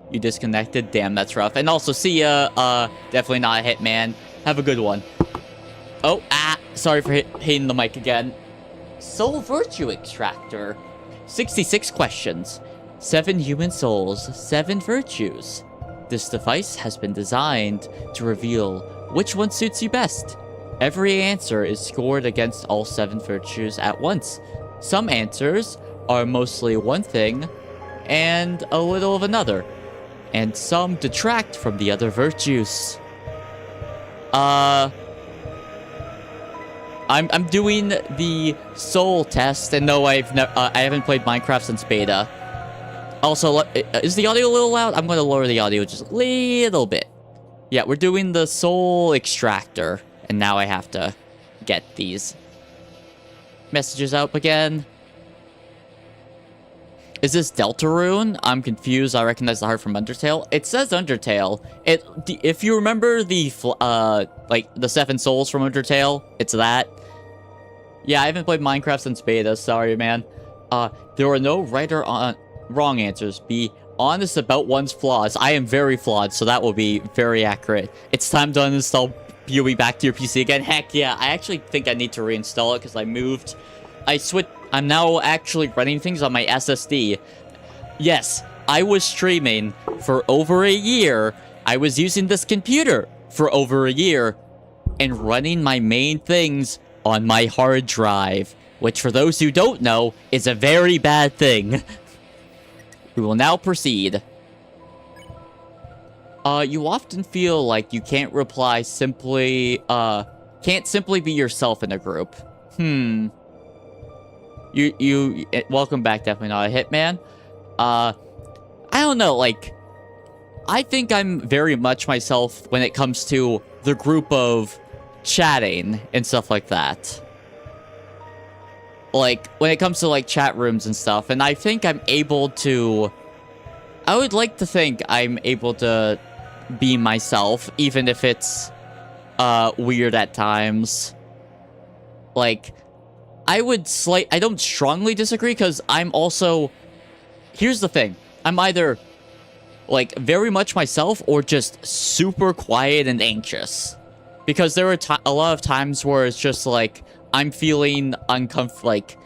You disconnected? Damn, that's rough. And also, see ya. Definitely not a hit, man. Have a good one. Oh, sorry for hitting the mic again. Soul Virtue Extractor. 66 questions. 7 human souls, 7 virtues. This device has been designed to reveal which one suits you best. Every answer is scored against all 7 virtues at once. Some answers are mostly one thing and a little of another. And some detract from the other virtues. I'm doing the soul test, and no, I haven't played Minecraft since beta. Also, is the audio a little loud? I'm going to lower the audio just a little bit. Yeah, we're doing the soul extractor, and now I have to get these messages up again. Is this Deltarune? I'm confused. I recognize the heart from Undertale. It says Undertale. If you remember the like the 7 souls from Undertale, it's that. Yeah, I haven't played Minecraft since beta. Sorry, man. There are no right or wrong answers. Be honest about one's flaws. I am very flawed, so that will be very accurate. It's time to uninstall BOE back to your PC again. Heck yeah, I actually think I need to reinstall it because I moved. I'm now actually running things on my SSD. Yes, I was streaming for over a year. I was using this computer for over a year and running my main things on my hard drive, which for those who don't know is a very bad thing. We will now proceed. You often feel like you can't reply simply, can't simply be yourself in a group. Welcome back, definitely not a hitman. I don't know, like, I think I'm very much myself when it comes to the group of chatting and stuff like that. Like, when it comes to, like, chat rooms and stuff, and I think I'm able to... I would like to think I'm able to be myself, even if it's, weird at times. Like... I don't strongly disagree, because I'm also here's the thing. I'm either, like, very much myself or just super quiet and anxious. Because there are a lot of times where it's just, like, I'm feeling uncomfortable, like,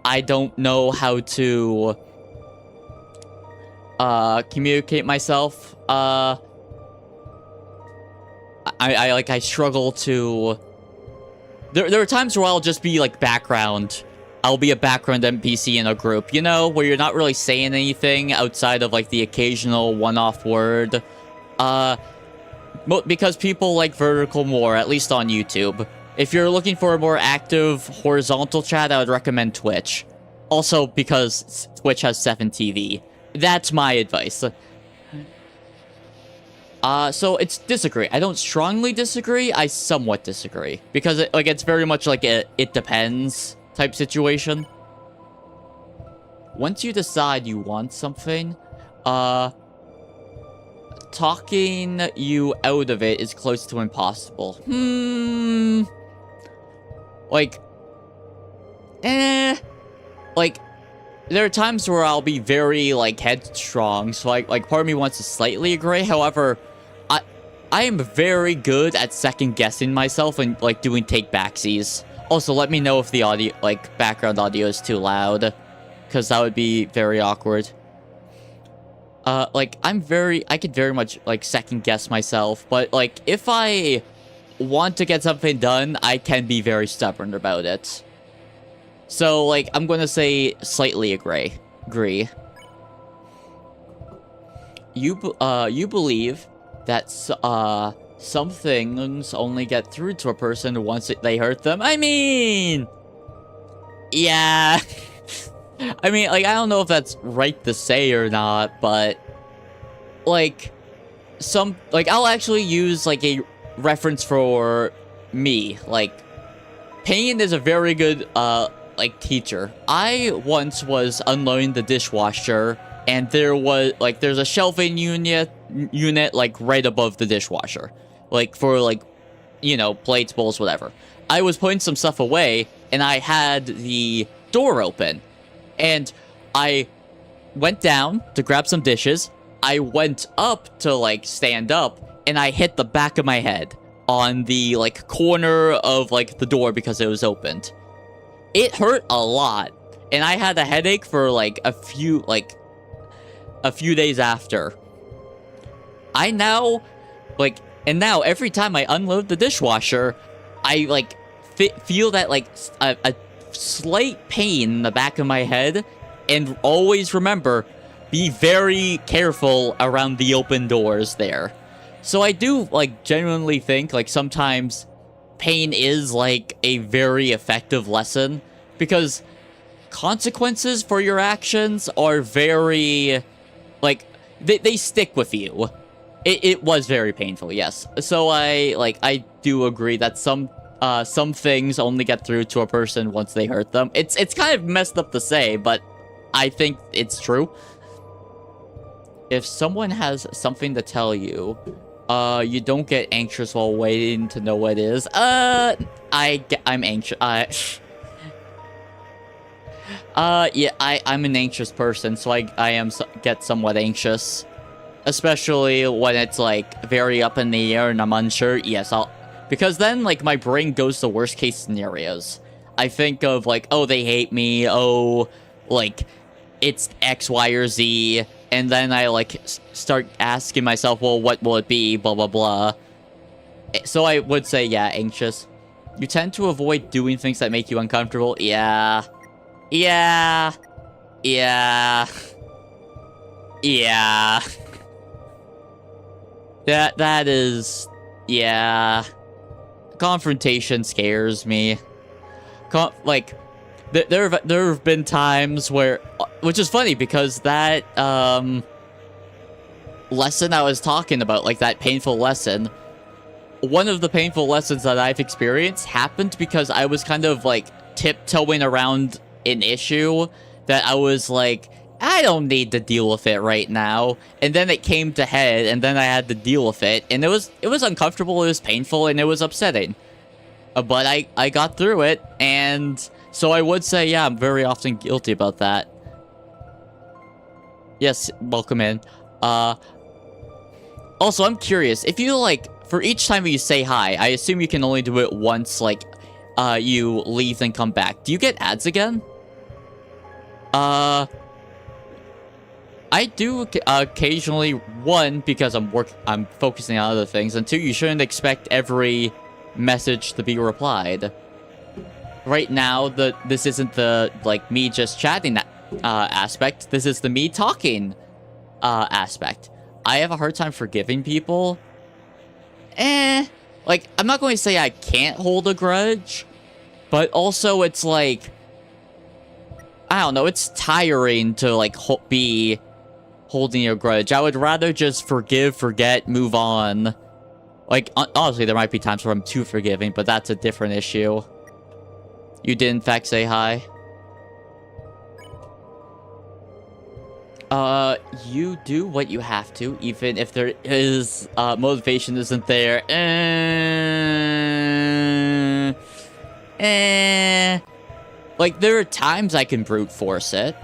I don't know how to communicate myself. I struggle to... There are times where I'll just be, like, background. I'll be a background NPC in a group, you know? Where you're not really saying anything outside of, like, the occasional one-off word. Because people like vertical more, at least on YouTube. If you're looking for a more active horizontal chat, I would recommend Twitch. Also, because Twitch has 7TV. That's my advice. So it's disagree. I don't strongly disagree. I somewhat disagree because it's very much like it depends type situation. Once you decide you want something, talking you out of it is close to impossible. Like, there are times where I'll be very, like, headstrong, so, like, part of me wants to slightly agree. However, I am very good at second-guessing myself and, like, doing take-backsies. Also, let me know if the audio, like, background audio is too loud, because that would be very awkward. Like, I could very much, like, second-guess myself, but, like, if I want to get something done, I can be very stubborn about it. So, like, I'm gonna say slightly agree. You believe that, some things only get through to a person once they hurt them? I mean... Yeah... I mean, like, I don't know if that's right to say or not, but... Like, I'll actually use, like, a reference for me. Like, pain is a very good, like, teacher. I once was unloading the dishwasher, and there's a shelving unit, like, right above the dishwasher. Like, for, like, you know, plates, bowls, whatever. I was putting some stuff away, and I had the door open. And I went down to grab some dishes. I went up to, like, stand up, and I hit the back of my head on the, like, corner of, like, the door because it was opened. It hurt a lot, and I had a headache for, like, a few days after. I now, like, and now every time I unload the dishwasher, I, like, feel that, like, a slight pain in the back of my head, and always remember, be very careful around the open doors there. So I do, like, genuinely think, like, sometimes pain is, like, a very effective lesson, because consequences for your actions are very, like, they stick with you. It was very painful, yes. So I do agree that some things only get through to a person once they hurt them. It's kind of messed up to say, but I think it's true. If someone has something to tell you, you don't get anxious while waiting to know what it is. I'm anxious. Yeah, I'm an anxious person, so I get somewhat anxious. Especially when it's, like, very up in the air and I'm unsure. Yes, because then, like, my brain goes to worst case scenarios. I think of, like, oh, they hate me. Oh, like, it's X, Y, or Z. And then I, like, start asking myself, well, what will it be? Blah, blah, blah. So I would say, yeah, anxious. You tend to avoid doing things that make you uncomfortable. Yeah. Yeah. Yeah. Yeah. That is... Yeah. Confrontation scares me. Like, there have been times where... Which is funny, because that, lesson I was talking about, like, that painful lesson... One of the painful lessons that I've experienced happened because I was kind of, like, tiptoeing around an issue that I was like... I don't need to deal with it right now. And then it came to head, and then I had to deal with it. And it was uncomfortable, it was painful, and it was upsetting. But I got through it, and so I would say, yeah, I'm very often guilty about that. Yes, welcome in. Also, I'm curious, if you, like, for each time you say hi, I assume you can only do it once, like, you leave and come back. Do you get ads again? I do occasionally. One, because I'm focusing on other things, and two, you shouldn't expect every message to be replied. Right now, this isn't the, like, me just chatting aspect. This is the me talking aspect. I have a hard time forgiving people. Like, I'm not going to say I can't hold a grudge, but also it's like, I don't know, it's tiring to, like, be holding a grudge. I would rather just forgive, forget, move on. Like, honestly, there might be times where I'm too forgiving, but that's a different issue. You did, in fact, say hi. You do what you have to, even if there is, motivation isn't there. Like, there are times I can brute force it,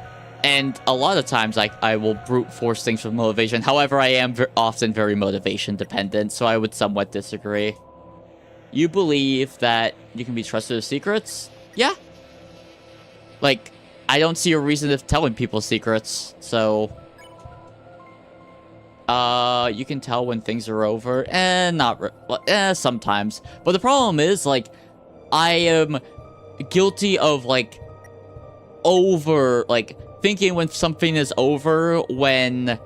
and a lot of times I will brute force things with motivation. However, I am often very motivation dependent, so I would somewhat disagree. You believe that you can be trusted with secrets? Yeah. Like, I don't see a reason of telling people secrets, so... you can tell when things are over, sometimes. But the problem is, like, I am guilty of, like, thinking when something is over when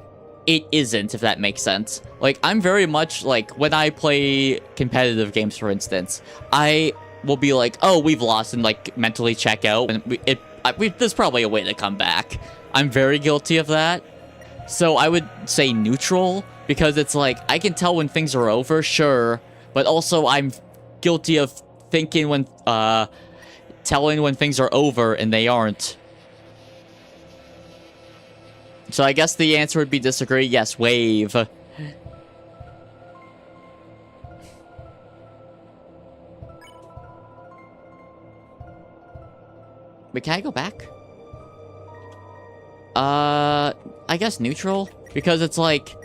it isn't, if that makes sense. Like, I'm very much, like, when I play competitive games, for instance, I will be like, oh, we've lost, and, like, mentally check out, and there's probably a way to come back. I'm very guilty of that. So I would say neutral, because it's like, I can tell when things are over, sure, but also I'm guilty of thinking when, telling when things are over and they aren't. So I guess the answer would be disagree. Yes, wave. Wait, can I go back? I guess neutral, because it's like,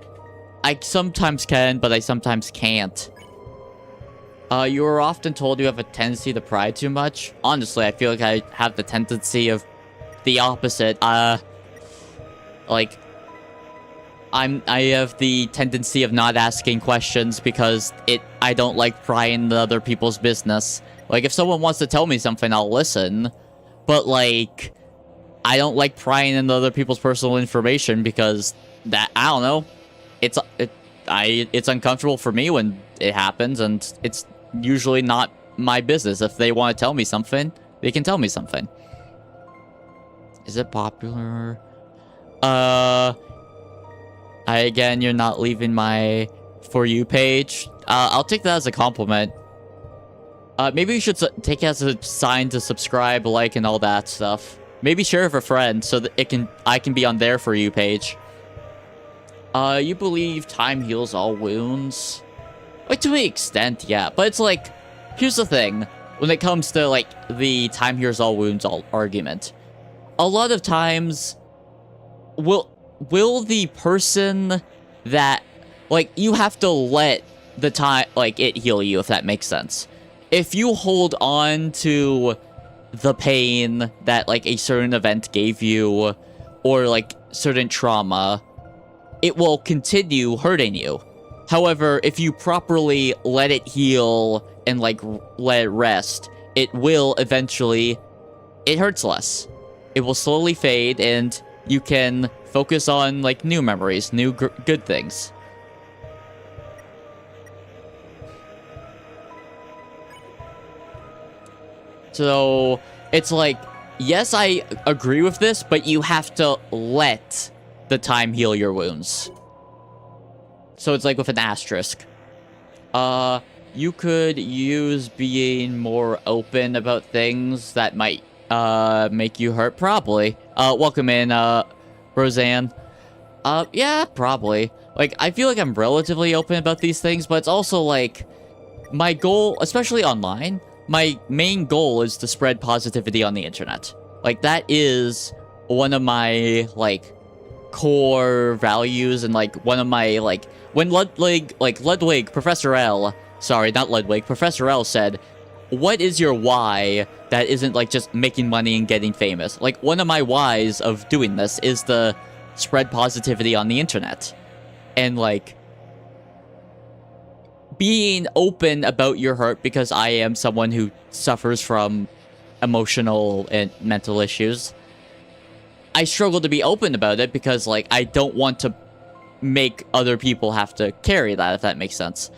I sometimes can, but I sometimes can't. You are often told you have a tendency to pry too much. Honestly, I feel like I have the tendency of the opposite. Like, I have the tendency of not asking questions because I don't like prying into other people's business. Like, if someone wants to tell me something, I'll listen. But, like, I don't like prying into other people's personal information because that, I don't know. It's uncomfortable for me when it happens, and it's usually not my business. If they want to tell me something, they can tell me something. Is it popular? Again, you're not leaving my For You page. I'll take that as a compliment. Maybe you should take it as a sign to subscribe, like, and all that stuff. Maybe share with a friend so that I can be on their For You page. You believe time heals all wounds? Like, to an extent, yeah. But it's like, here's the thing. When it comes to, like, the time heals all wounds argument. A lot of times, will the person that, like, you have to let the time, like, it heal you, if that makes sense. If you hold on to the pain that, like, a certain event gave you, or, like, certain trauma, it will continue hurting you. However, if you properly let it heal and, like, let it rest, it will eventually, it hurts less. It will slowly fade, and you can focus on, like, new memories, new good things. So, it's like, yes, I agree with this, but you have to let the time heal your wounds. So it's like with an asterisk. You could use being more open about things that might, make you hurt, probably. Welcome in, Roseanne. Yeah, probably. Like, I feel like I'm relatively open about these things, but it's also, like, my goal, especially online, my main goal is to spread positivity on the internet. Like, that is one of my, like, core values, and like one of my like when Ludwig, Professor L, sorry, not Ludwig, Professor L said, "What is your why that isn't like just making money and getting famous?" Like one of my whys of doing this is to spread positivity on the internet, and like being open about your hurt, because I am someone who suffers from emotional and mental issues. I struggle to be open about it because, like, I don't want to make other people have to carry that, if that makes sense.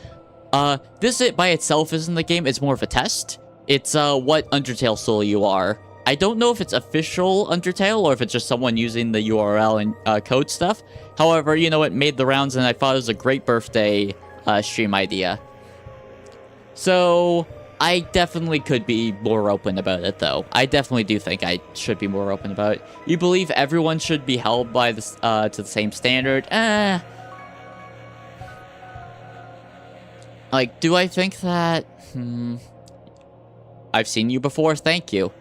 This by itself isn't the game, it's more of a test. It's, what Undertale soul you are. I don't know if it's official Undertale or if it's just someone using the URL and code stuff. However, you know, it made the rounds and I thought it was a great birthday stream idea. So I definitely could be more open about it, though. I definitely do think I should be more open about it. You believe everyone should be held by this to the same standard? Like, do I think that? I've seen you before. Thank you.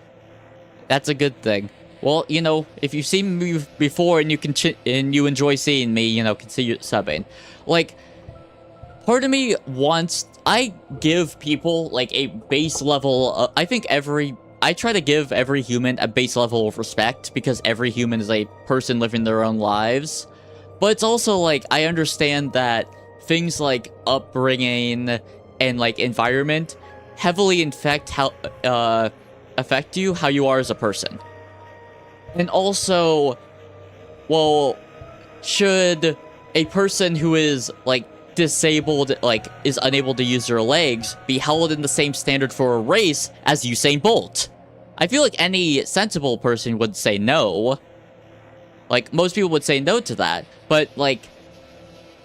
That's a good thing. Well, you know, if you've seen me before and you enjoy seeing me, you know, consider subbing. Like, part of me wants... I give people, like, a base level... I try to give every human a base level of respect, because every human is a person living their own lives. But it's also, like, I understand that things like upbringing and, like, environment heavily affect you, how you are as a person. And also, well, should a person who is, like, disabled, like, is unable to use their legs, be held in the same standard for a race as Usain Bolt? I feel like any sensible person would say no. Like, most people would say no to that. But, like,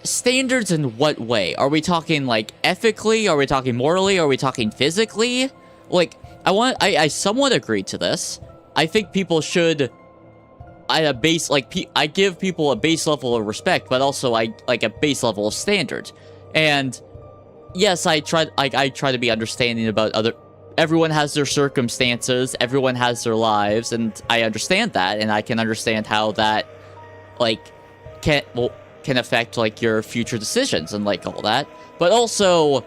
standards in what way? Are we talking, like, ethically? Are we talking morally? Are we talking physically? Like, I somewhat agree to this. I think people should... at a base, like, I give people a base level of respect, but also like a base level of standard. And yes, I try to be understanding about everyone has their circumstances, everyone has their lives, and I understand that, and I can understand how that, like, can affect, like, your future decisions and, like, all that. But also,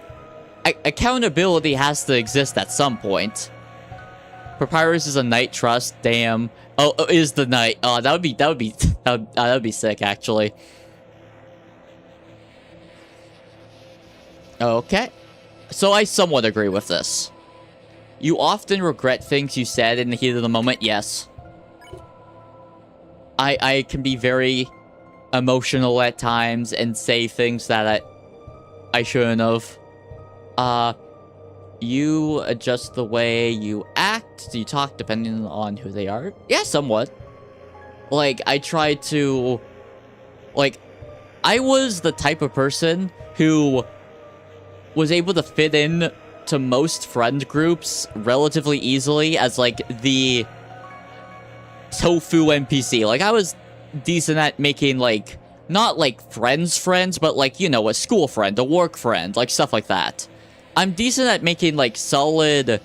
accountability has to exist at some point. Papyrus is a knight trust, damn. Oh, is the knight. Oh, that would be sick, actually. Okay. So I somewhat agree with this. You often regret things you said in the heat of the moment, yes. I can be very emotional at times and say things that I shouldn't have. You adjust the way you act, you talk depending on who they are. Yeah, somewhat. Like, I try to... Like, I was the type of person who was able to fit in to most friend groups relatively easily as, like, the tofu NPC. Like, I was decent at making, like, not, like, friends, but, like, you know, a school friend, a work friend, like, stuff like that. I'm decent at making, like, solid,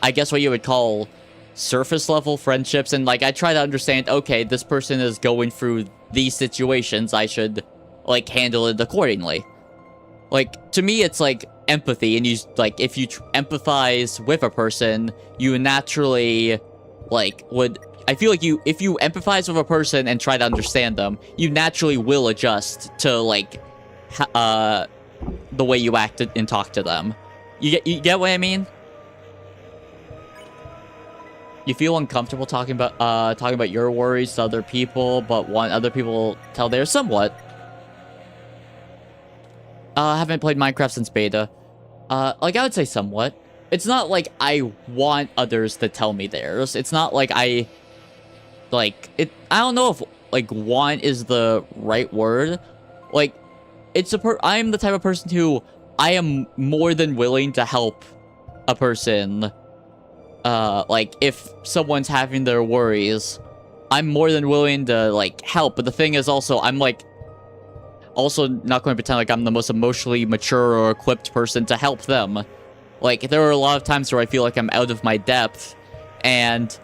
I guess what you would call surface-level friendships, and, like, I try to understand, okay, this person is going through these situations, I should, like, handle it accordingly. Like, to me, it's, like, empathy, and you, like, if you empathize with a person, you naturally, like, I feel like if you empathize with a person and try to understand them, you naturally will adjust to, like, the way you act and talk to them. You get what I mean? You feel uncomfortable talking about your worries to other people, but want other people to tell theirs somewhat. I haven't played Minecraft since beta. Like, I would say somewhat. It's not like I want others to tell me theirs. It's not like I don't know if, like, want is the right word. Like, I'm the type of person who... I am more than willing to help a person. Like, if someone's having their worries, I'm more than willing to, like, help. But the thing is also, I'm, like, also not going to pretend like I'm the most emotionally mature or equipped person to help them. Like, there are a lot of times where I feel like I'm out of my depth. And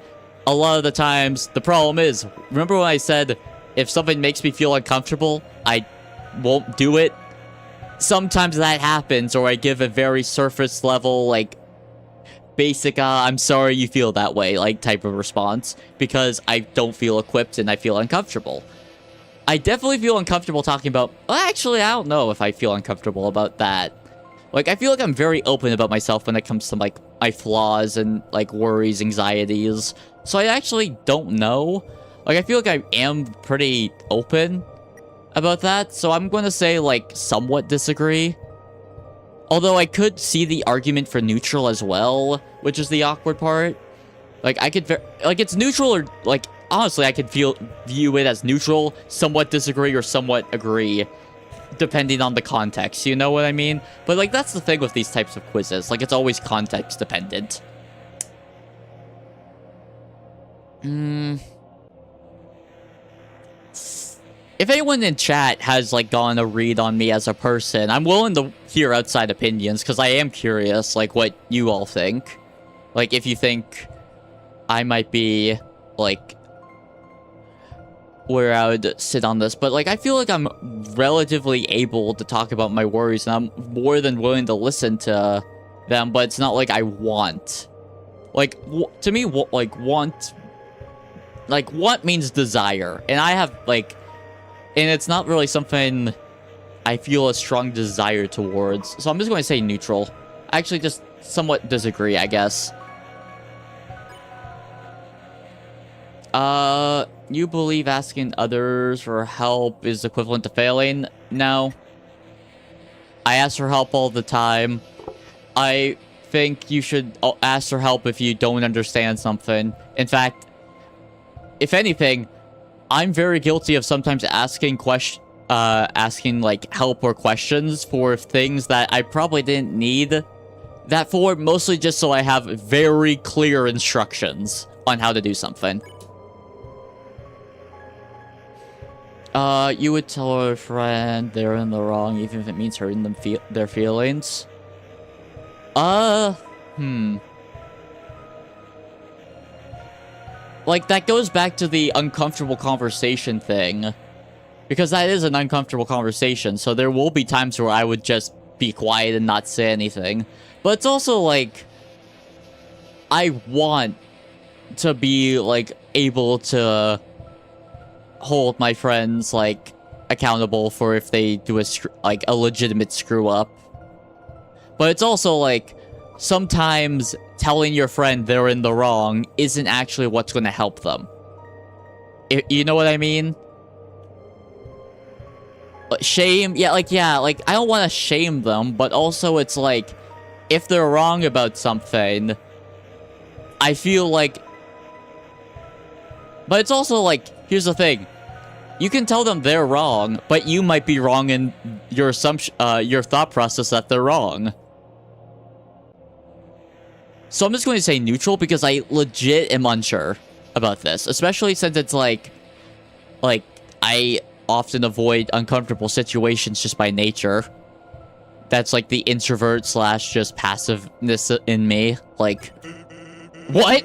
a lot of the times, the problem is, remember when I said if something makes me feel uncomfortable, I won't do it. Sometimes that happens, or I give a very surface level, like, basic, I'm sorry you feel that way, like, type of response, because I don't feel equipped and I feel uncomfortable. I definitely feel uncomfortable talking about, well, actually, I don't know if I feel uncomfortable about that. Like, I feel like I'm very open about myself when it comes to, like, my flaws and, like, worries, anxieties. So I actually don't know. Like, I feel like I am pretty open about that. So I'm going to say, like, somewhat disagree. Although I could see the argument for neutral as well, which is the awkward part. Like, I could, like, it's neutral or, like, honestly, I could view it as neutral, somewhat disagree, or somewhat agree, depending on the context, you know what I mean? But, like, that's the thing with these types of quizzes. Like, it's always context dependent. If anyone in chat has, like, gone a read on me as a person, I'm willing to hear outside opinions, because I am curious, like, what you all think. Like, if you think I might be, like, where I would sit on this. But, like, I feel like I'm relatively able to talk about my worries, and I'm more than willing to listen to them, but it's not like I want. Like, to me, want means desire, and I have, like, and it's not really something I feel a strong desire towards. So I'm just going to say neutral. I actually just somewhat disagree, I guess. You believe asking others for help is equivalent to failing? No. I ask for help all the time. I think you should ask for help if you don't understand something. In fact, if anything, I'm very guilty of sometimes asking like help or questions for things that I probably didn't need that for, mostly just so I have very clear instructions on how to do something. You would tell a friend they're in the wrong, even if it means hurting them their feelings. Like, that goes back to the uncomfortable conversation thing. Because that is an uncomfortable conversation, so there will be times where I would just be quiet and not say anything. But it's also, like, I want to be, like, able to hold my friends, like, accountable for if they do a legitimate screw up. But it's also, like, sometimes telling your friend they're in the wrong isn't actually what's going to help them. You know what I mean? Shame, yeah, like, I don't want to shame them, but also it's like, if they're wrong about something, I feel like... But it's also like, here's the thing. You can tell them they're wrong, but you might be wrong in your assumption, your thought process that they're wrong. So I'm just going to say neutral because I legit am unsure about this, especially since it's like I often avoid uncomfortable situations just by nature. That's like the introvert / just passiveness in me. Like, what?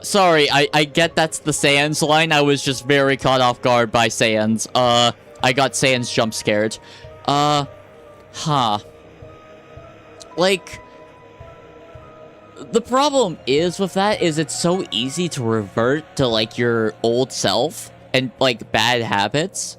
Sorry, I get that's the Sans line. I was just very caught off guard by Sans. I got Sans jump scared. Like, the problem is with that is it's so easy to revert to, like, your old self and, like, bad habits.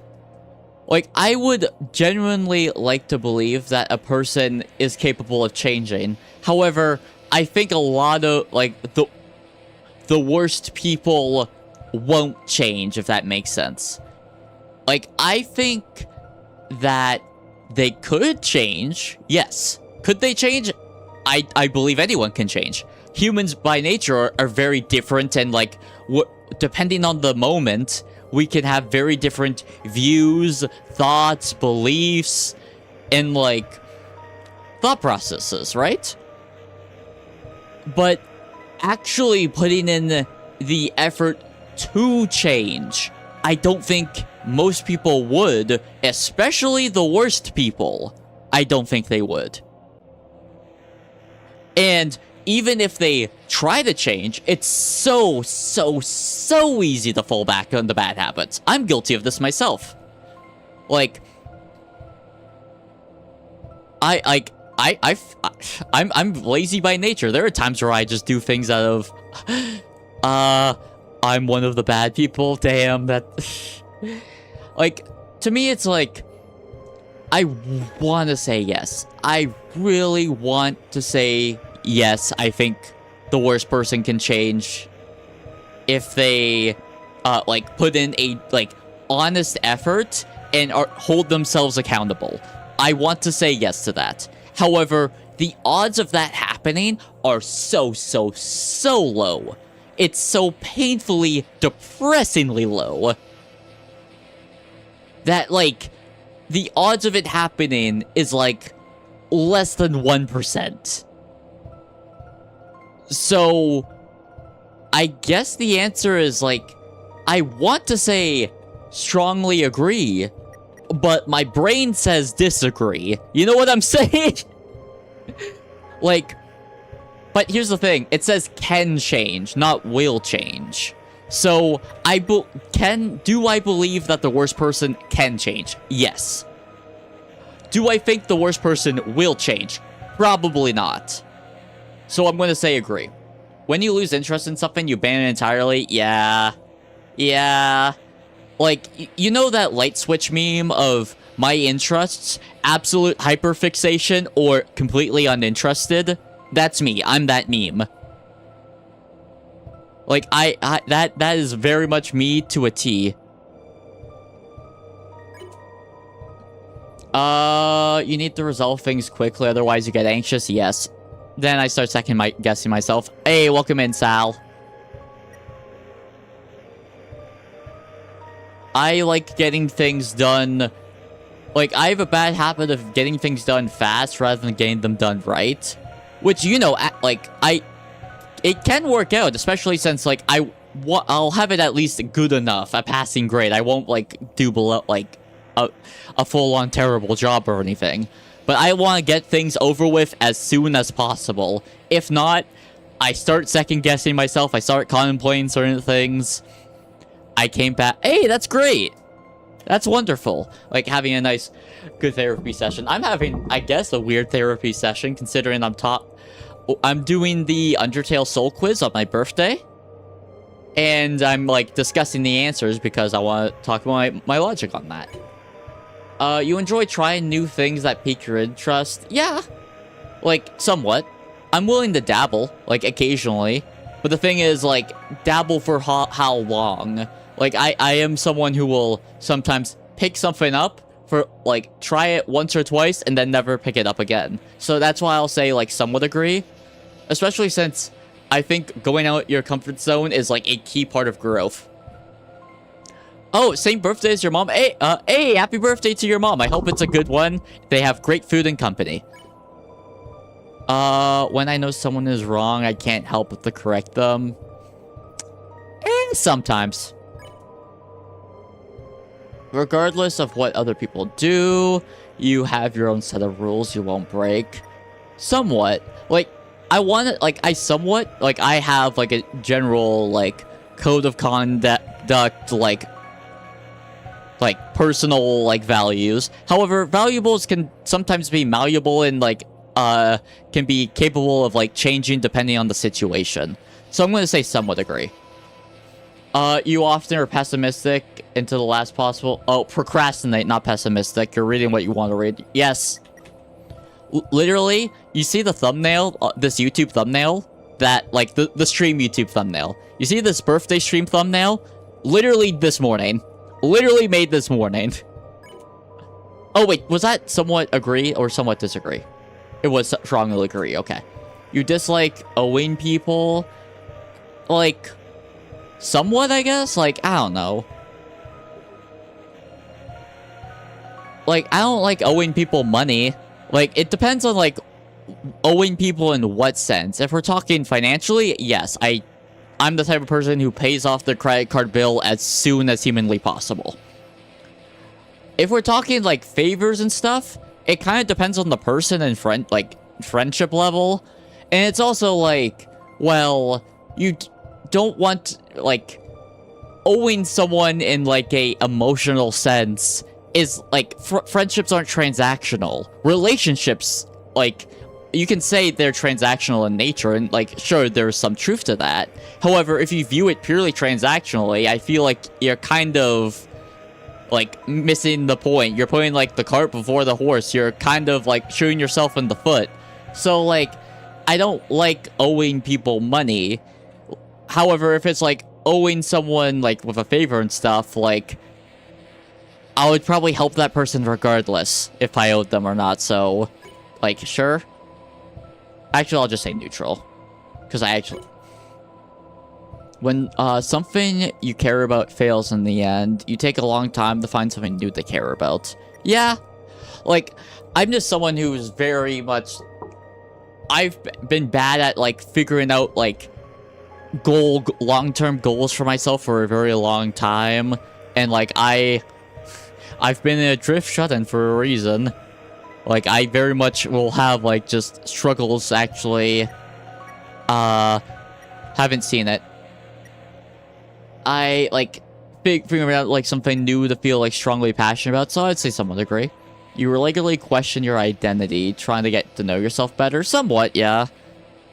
Like, I would genuinely like to believe that a person is capable of changing. However, I think a lot of, like, the worst people won't change, if that makes sense. Like, I think that they could change. Yes. Could they change? I believe anyone can change. Humans by nature are very different, and, like, depending on the moment, we can have very different views, thoughts, beliefs, and, like, thought processes, right? But actually putting in the effort to change, I don't think most people would, especially the worst people. I don't think they would. And even if they try to change, it's so easy to fall back on the bad habits. I'm guilty of this myself. Like, I'm lazy by nature. There are times where I just do things out of, I'm one of the bad people. Damn, that, like, to me, it's like, I want to say yes. I really want to say yes. I think the worst person can change if they, like, put in a, like, honest effort and hold themselves accountable. I want to say yes to that. However, the odds of that happening are so low. It's so painfully, depressingly low that, like, the odds of it happening is, like, less than 1%. So, I guess the answer is, like, I want to say strongly agree, but my brain says disagree. You know what I'm saying? Like, but here's the thing. It says can change, not will change. So, do I believe that the worst person can change? Yes. Do I think the worst person will change? Probably not. So I'm going to say agree. When you lose interest in something, you ban it entirely? Yeah. Yeah. Like, you know that light switch meme of my interests, absolute hyperfixation, or completely uninterested? That's me. I'm that meme. Like, that is very much me to a T. You need to resolve things quickly, otherwise you get anxious. Yes. Then I start guessing myself. Hey, welcome in, Sal. I like getting things done. Like, I have a bad habit of getting things done fast rather than getting them done right. Which, you know, like, it can work out, especially since, like, I'll have it at least good enough, a passing grade. I won't, like, do below, like, a full-on terrible job or anything. But I want to get things over with as soon as possible. If not, I start second-guessing myself. I start contemplating certain things. I came back. Hey, that's great. That's wonderful. Like, having a nice, good therapy session. I'm having, I guess, a weird therapy session, considering I'm doing the Undertale Soul Quiz on my birthday. And I'm, like, discussing the answers because I want to talk about my logic on that. You enjoy trying new things that pique your interest? Yeah. Like, somewhat. I'm willing to dabble, like, occasionally. But the thing is, like, dabble for how long? Like, I am someone who will sometimes pick something up for, like, try it once or twice and then never pick it up again. So that's why I'll say, like, somewhat agree. Especially since I think going out your comfort zone is, like, a key part of growth. Oh, same birthday as your mom? Hey, hey, happy birthday to your mom. I hope it's a good one. They have great food and company. When I know someone is wrong, I can't help but to correct them. Sometimes. Regardless of what other people do, you have your own set of rules you won't break. Somewhat. Like, I want to, like, I have, like, a general, like, code of conduct, like, personal, like, values. However, valuables can sometimes be malleable and, like, can be capable of, like, changing depending on the situation. So I'm going to say somewhat agree. You often are pessimistic into the last possible... Oh, procrastinate, not pessimistic. You're reading what you want to read. Yes. Literally, you see the thumbnail, this YouTube thumbnail? That, like, the stream YouTube thumbnail. You see this birthday stream thumbnail? Literally this morning. Literally made this morning. Oh, wait. Was that somewhat agree or somewhat disagree? It was strongly agree. Okay. You dislike owing people? Like... somewhat, I guess? Like, I don't know. Like, I don't like owing people money. Like, it depends on, like, owing people in what sense. If we're talking financially, yes, I'm the type of person who pays off their credit card bill as soon as humanly possible. If we're talking, like, favors and stuff, it kind of depends on the person and friendship level. And it's also like, well, you don't want, like, owing someone in, like, a emotional sense is, like, friendships aren't transactional. Relationships, like, you can say they're transactional in nature, and, like, sure, there's some truth to that. However, if you view it purely transactionally, I feel like you're kind of, like, missing the point. You're putting, like, the cart before the horse. You're kind of, like, shooting yourself in the foot. So, like, I don't like owing people money. However, if it's, like, owing someone, like, with a favor and stuff, like, I would probably help that person regardless if I owed them or not, so, like, sure. Actually, I'll just say neutral. Because when something you care about fails in the end, you take a long time to find something new to care about. Yeah. Like, I'm just someone who's very much... I've been bad at, like, figuring out, like, long-term goals for myself for a very long time. And, like, I've been in a drift shut-in for a reason. Like, I very much will have, like, just struggles, actually. Haven't seen it. I, like, figuring out, like, something new to feel, like, strongly passionate about, so I'd say somewhat agree. You regularly question your identity, trying to get to know yourself better. Somewhat, yeah.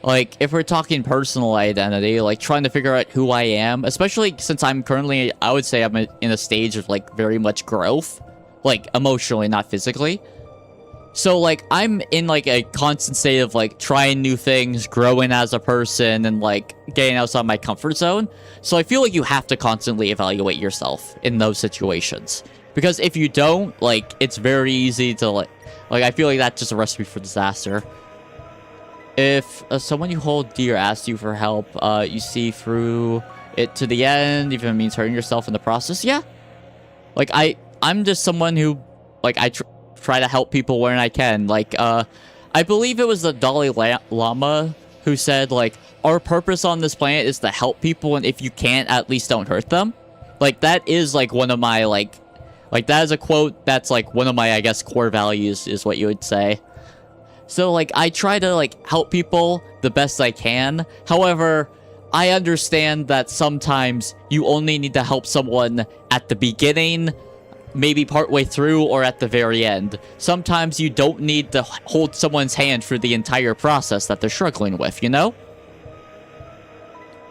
Like, if we're talking personal identity, like, trying to figure out who I am, especially since I'm currently, I would say I'm in a stage of, like, very much growth. Like, emotionally, not physically. So, like, I'm in, like, a constant state of, like, trying new things, growing as a person, and, like, getting outside my comfort zone. So I feel like you have to constantly evaluate yourself in those situations. Because if you don't, like, it's very easy to, like, I feel like that's just a recipe for disaster. If someone you hold dear asks you for help, you see through it to the end, even if it means hurting yourself in the process, yeah. Like, I'm just someone who, like, I try to help people when I can. Like, I believe it was the Dalai Lama who said, like, our purpose on this planet is to help people, and if you can't, at least don't hurt them. Like, that is, like, one of my, like, that is a quote that's, like, one of my, I guess, core values, is what you would say. So, like, I try to, like, help people the best I can. However, I understand that sometimes you only need to help someone at the beginning, maybe partway through, or at the very end. Sometimes you don't need to hold someone's hand through the entire process that they're struggling with, you know?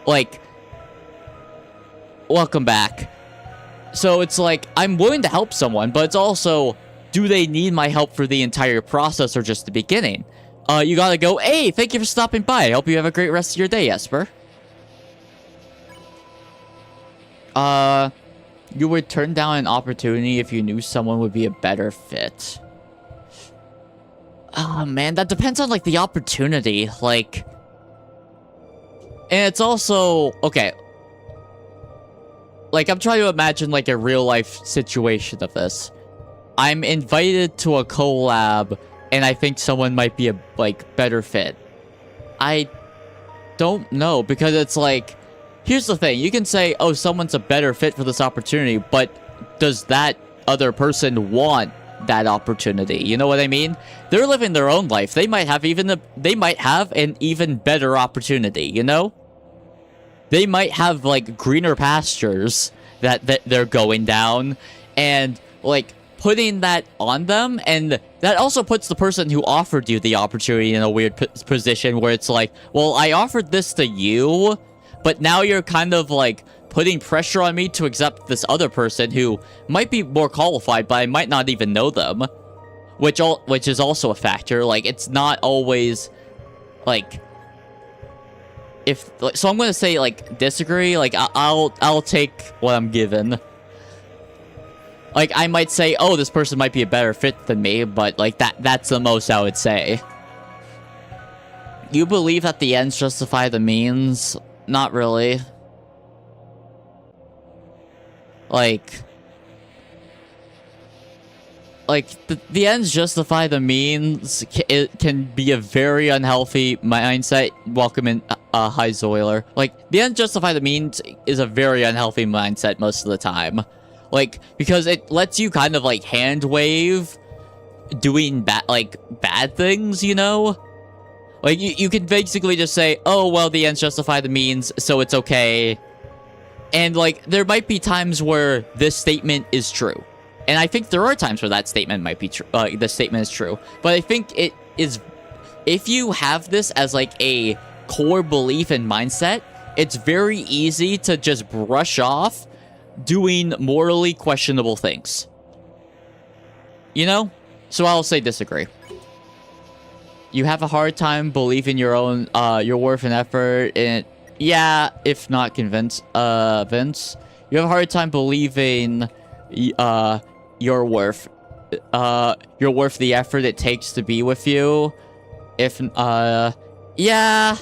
Like, welcome back. So it's like, I'm willing to help someone, but it's also, do they need my help for the entire process or just the beginning? You gotta go, hey, thank you for stopping by. I hope you have a great rest of your day, Esper. You would turn down an opportunity if you knew someone would be a better fit. Oh, man, that depends on, like, the opportunity. Like, and it's also, okay. Like, I'm trying to imagine, like, a real-life situation of this. I'm invited to a collab, and I think someone might be a, like, better fit. I don't know, because it's like, here's the thing. You can say, oh, someone's a better fit for this opportunity, but does that other person want that opportunity? You know what I mean? They're living their own life. They might have an even better opportunity, you know? They might have, like, greener pastures that they're going down, and, like, putting that on them, and that also puts the person who offered you the opportunity in a weird position where it's like, well, I offered this to you, but now you're kind of, like, putting pressure on me to accept this other person who might be more qualified, but I might not even know them, which is also a factor. Like, it's not always, like, so I'm gonna say, like, disagree. Like, I'll take what I'm given. Like, I might say, oh, this person might be a better fit than me, but, like, that's the most I would say. You believe that the ends justify the means? Not really. Like, the ends justify the means. It can be a very unhealthy mindset. Welcome in, hi Zoiler. Like, the ends justify the means is a very unhealthy mindset most of the time. Like, because it lets you kind of, like, hand wave doing bad things, you know? Like, you can basically just say, oh, well, the ends justify the means, so it's okay. And, like, there might be times where this statement is true. And I think there are times where that statement might be true. The statement is true. But I think it is... If you have this as, like, a core belief and mindset, it's very easy to just brush off doing morally questionable things. You know? So I'll say disagree. You have a hard time believing your own, your worth and effort, and yeah, if not convinced, Vince. You have a hard time believing, your worth the effort it takes to be with you. If, yeah.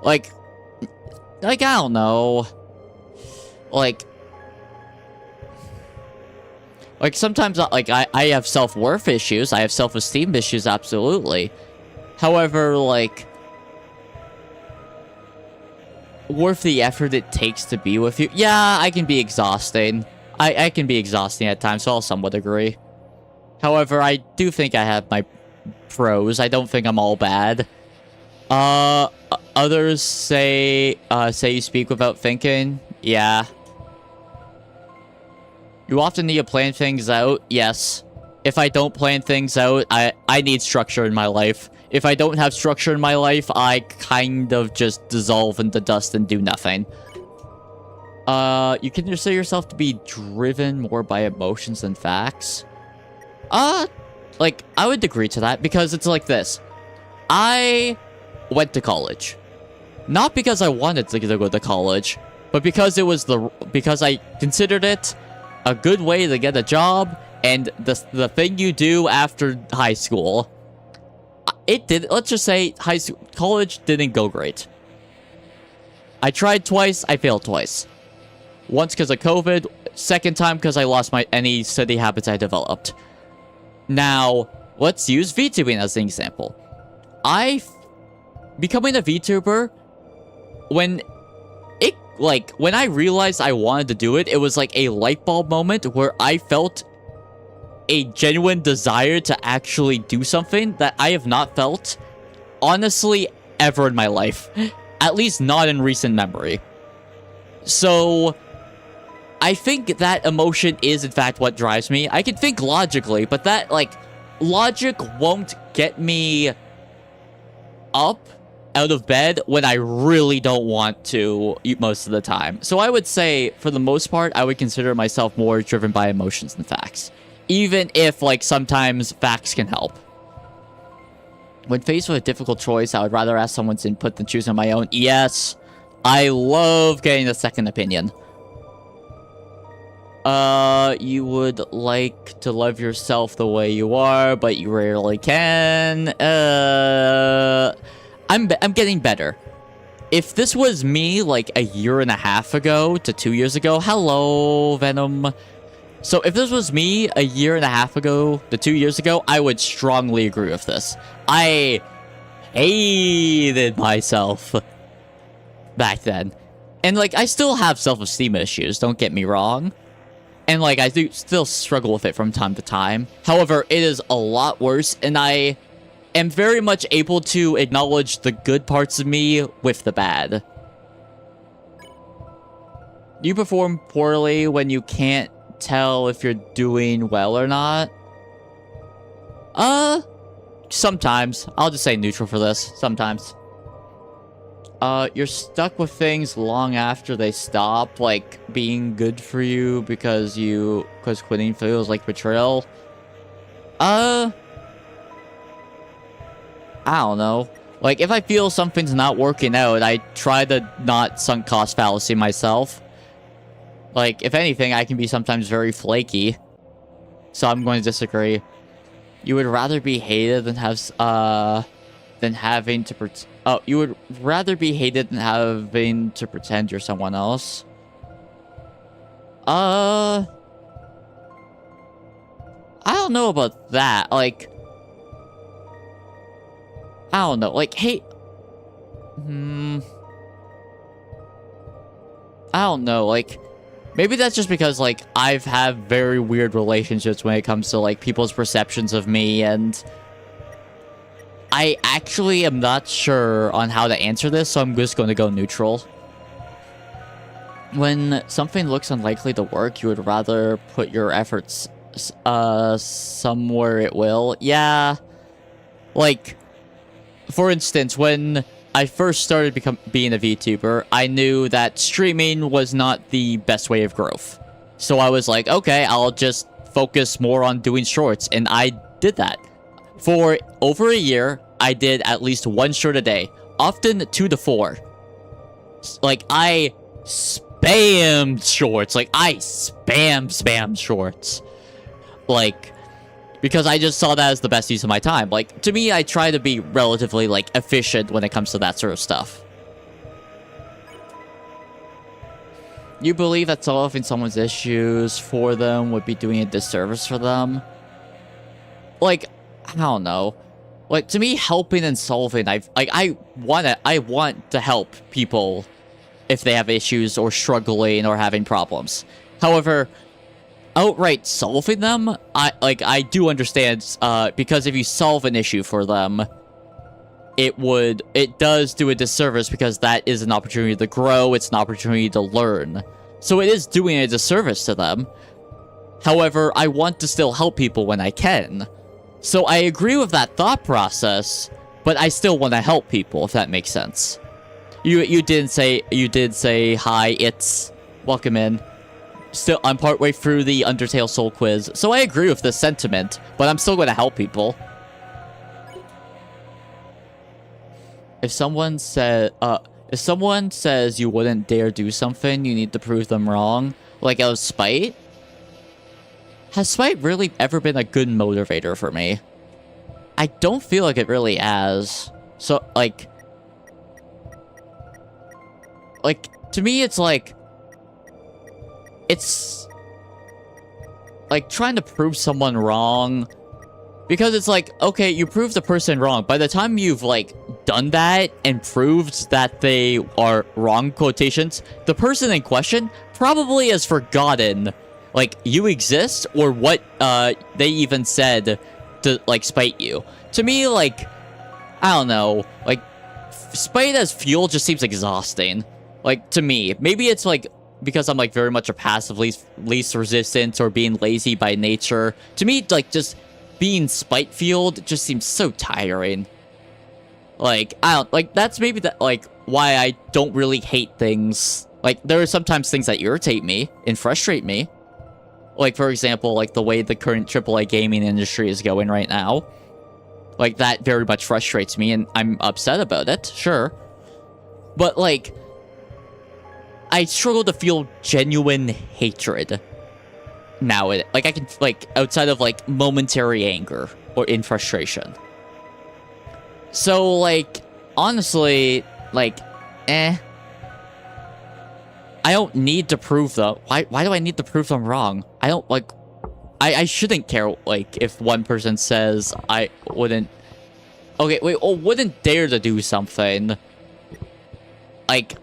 Like, I don't know. Like, sometimes, like, I have self-worth issues. I have self-esteem issues, absolutely. However, like, worth the effort it takes to be with you. Yeah, I can be exhausting. I can be exhausting at times, so I'll somewhat agree. However, I do think I have my pros. I don't think I'm all bad. Others say you speak without thinking. Yeah. You often need to plan things out. Yes. If I don't plan things out, I need structure in my life. If I don't have structure in my life, I kind of just dissolve into dust and do nothing. You consider yourself to be driven more by emotions than facts? Like, I would agree to that, because it's like this. I went to college. Not because I wanted to go to college, but because it was because I considered it a good way to get a job, and the thing you do after high school. Let's just say college didn't go great. I tried twice, I failed twice. Once because of COVID, second time because I lost any study habits I developed. Now, let's use VTubing as an example. Becoming a VTuber, when I realized I wanted to do it, it was like a light bulb moment where I felt a genuine desire to actually do something that I have not felt, honestly, ever in my life. At least not in recent memory. So, I think that emotion is, in fact, what drives me. I can think logically, but that, like, logic won't get me up out of bed when I really don't want to most of the time. So I would say, for the most part, I would consider myself more driven by emotions than facts. Even if, like, sometimes facts can help. When faced with a difficult choice, I would rather ask someone's input than choose on my own. Yes, I love getting a second opinion. You would like to love yourself the way you are, but you rarely can. I'm getting better. If this was me, like, a year and a half ago to 2 years ago... Hello, Venom. So, if this was me a year and a half ago to 2 years ago, I would strongly agree with this. I hated myself back then. And, like, I still have self-esteem issues, don't get me wrong. And, like, I do still struggle with it from time to time. However, it is a lot worse, and I am very much able to acknowledge the good parts of me with the bad. You perform poorly when you can't tell if you're doing well or not. Sometimes. I'll just say neutral for this. Sometimes. You're stuck with things long after they stop, like being good for you because quitting feels like betrayal. I don't know. Like, if I feel something's not working out, I try to not sunk cost fallacy myself. Like, if anything, I can be sometimes very flaky. So I'm going to disagree. You would rather be hated than having to you would rather be hated than having to pretend you're someone else? I don't know about that. Like, I don't know. Like, hate... I don't know. Like, maybe that's just because, like, I've had very weird relationships when it comes to, like, people's perceptions of me, and I actually am not sure on how to answer this, so I'm just going to go neutral. When something looks unlikely to work, you would rather put your efforts somewhere it will. Yeah. Like, for instance, when I first started being a VTuber, I knew that streaming was not the best way of growth. So I was like, okay, I'll just focus more on doing shorts, and I did that. For over a year, I did at least 1 short a day, often 2 to 4. Like, I spammed shorts. Like, I spam shorts. Like, because I just saw that as the best use of my time. Like, to me, I try to be relatively, like, efficient when it comes to that sort of stuff. You believe that solving someone's issues for them would be doing a disservice for them? Like, I don't know. Like, to me, helping and solving, I want to help people if they have issues or struggling or having problems. However, outright solving them, I do understand, because if you solve an issue for them, it does do a disservice because that is an opportunity to grow, it's an opportunity to learn. So it is doing a disservice to them. However, I want to still help people when I can. So I agree with that thought process, but I still want to help people, if that makes sense. You did say hi, it's welcome in. Still, I'm partway through the Undertale Soul Quiz, so I agree with this sentiment, but I'm still going to help people. If someone says you wouldn't dare do something, you need to prove them wrong, like out of spite. Has spite really ever been a good motivator for me? I don't feel like it really has. So, like, to me, it's like trying to prove someone wrong. Because it's like, okay, you proved the person wrong. By the time you've, like, done that and proved that they are wrong, quotations, the person in question probably has forgotten, like, you exist or what they even said to, like, spite you. To me, like, I don't know, like, spite as fuel just seems exhausting. Like, to me. Maybe it's, like, because I'm, like, very much a passive least resistance or being lazy by nature. To me, like, just being spite-fueled just seems so tiring. Like, that's maybe like, why I don't really hate things. Like, there are sometimes things that irritate me and frustrate me. Like, for example, like, the way the current AAA gaming industry is going right now. Like, that very much frustrates me, and I'm upset about it, sure. But, like, I struggle to feel genuine hatred now. Like, I can, like, outside of, like, momentary anger or in frustration. So, like, honestly, like, I don't need to prove them. Why do I need to prove them wrong? I don't, like, I shouldn't care, like, if one person says I wouldn't... Okay, wait, or wouldn't dare to do something. Like,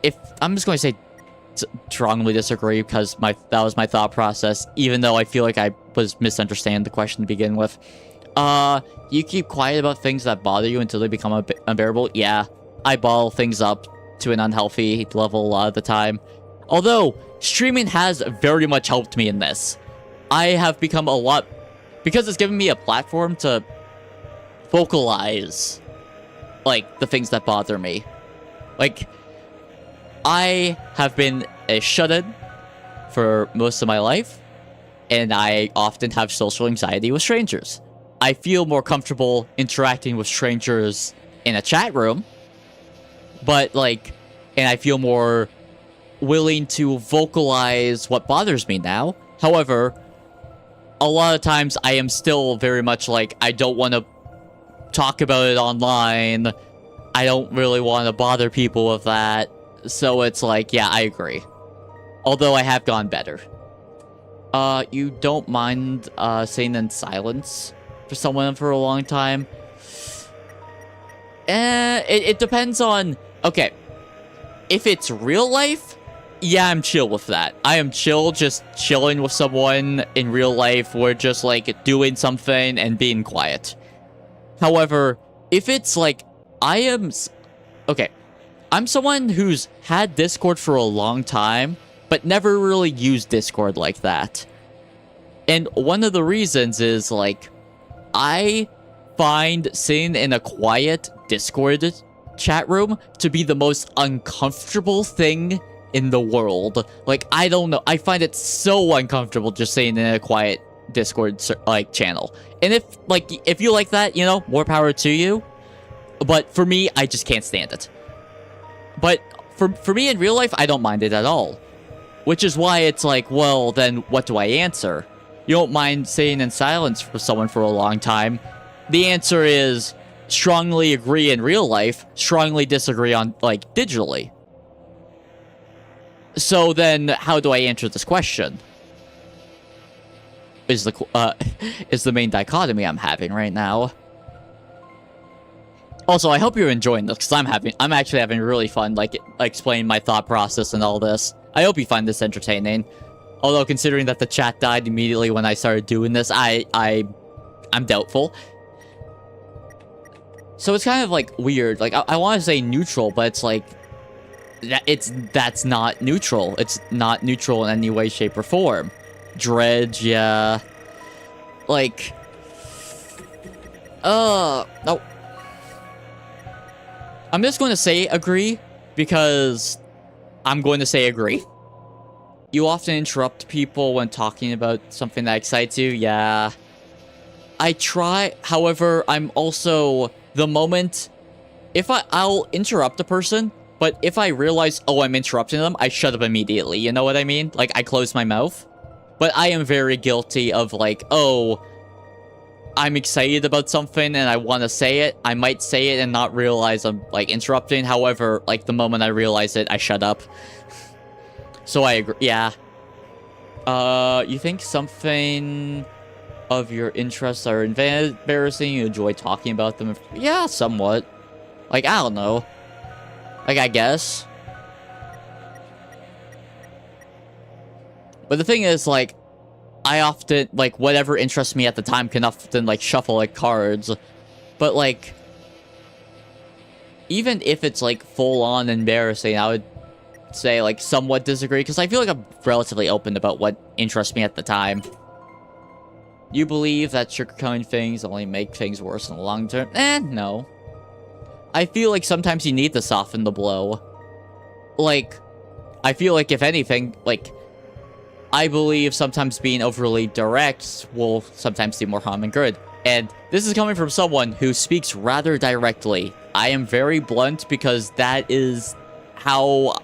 if... I'm just going to say strongly disagree because that was my thought process, even though I feel like I was misunderstanding the question to begin with. You keep quiet about things that bother you until they become a bit unbearable? Yeah, I bottle things up to an unhealthy level a lot of the time. Although, streaming has very much helped me in this. I have become a lot... Because it's given me a platform to vocalize, like, the things that bother me. Like, I have been a shut-in for most of my life, and I often have social anxiety with strangers. I feel more comfortable interacting with strangers in a chat room, but, like, and I feel more willing to vocalize what bothers me now. However, a lot of times I am still very much like, I don't want to talk about it online. I don't really want to bother people with that. So it's like, yeah, I agree. Although I have gone better. You don't mind sitting in silence for someone for a long time? It depends on... Okay. If it's real life, yeah, I'm chill with that. I am chill just chilling with someone in real life. We're just, like, doing something and being quiet. However, if it's like, okay, I'm someone who's had Discord for a long time, but never really used Discord like that. And one of the reasons is, like, I find sitting in a quiet Discord chat room to be the most uncomfortable thing in the world. Like, I don't know. I find it so uncomfortable just sitting in a quiet Discord, like, channel. And if you like that, you know, more power to you. But for me, I just can't stand it. But for me in real life, I don't mind it at all. Which is why it's like, well, then what do I answer? You don't mind sitting in silence for someone for a long time. The answer is strongly agree in real life, strongly disagree on, like, digitally. So then, how do I answer this question? Is the main dichotomy I'm having right now. Also, I hope you're enjoying this, because I'm actually having really fun, like explaining my thought process and all this. I hope you find this entertaining. Although, considering that the chat died immediately when I started doing this, I'm doubtful. So it's kind of, like, weird. Like, I want to say neutral, but it's like, that's not neutral. It's not neutral in any way, shape, or form. Dredge, yeah. Like, no. I'm just going to say agree, because I'm going to say agree. You often interrupt people when talking about something that excites you, yeah. I try, however, I'm also, the moment, I'll interrupt a person, but if I realize, oh, I'm interrupting them, I shut up immediately, you know what I mean? Like, I close my mouth. But I am very guilty of, like, oh, I'm excited about something and I want to say it. I might say it and not realize I'm, like, interrupting. However, like, the moment I realize it, I shut up. So I agree, yeah. You think something of your interests are embarrassing? You enjoy talking about them? Yeah, somewhat. Like, I don't know. Like, I guess. But the thing is, like, I often, like, whatever interests me at the time can often, like, shuffle, like, cards. But, like, even if it's, like, full-on embarrassing, I would say, like, somewhat disagree, because I feel like I'm relatively open about what interests me at the time. You believe that sugarcoating things only make things worse in the long term? No. I feel like sometimes you need to soften the blow. Like, I feel like, if anything, like, I believe sometimes being overly direct will sometimes do more harm than good. And this is coming from someone who speaks rather directly. I am very blunt because that is how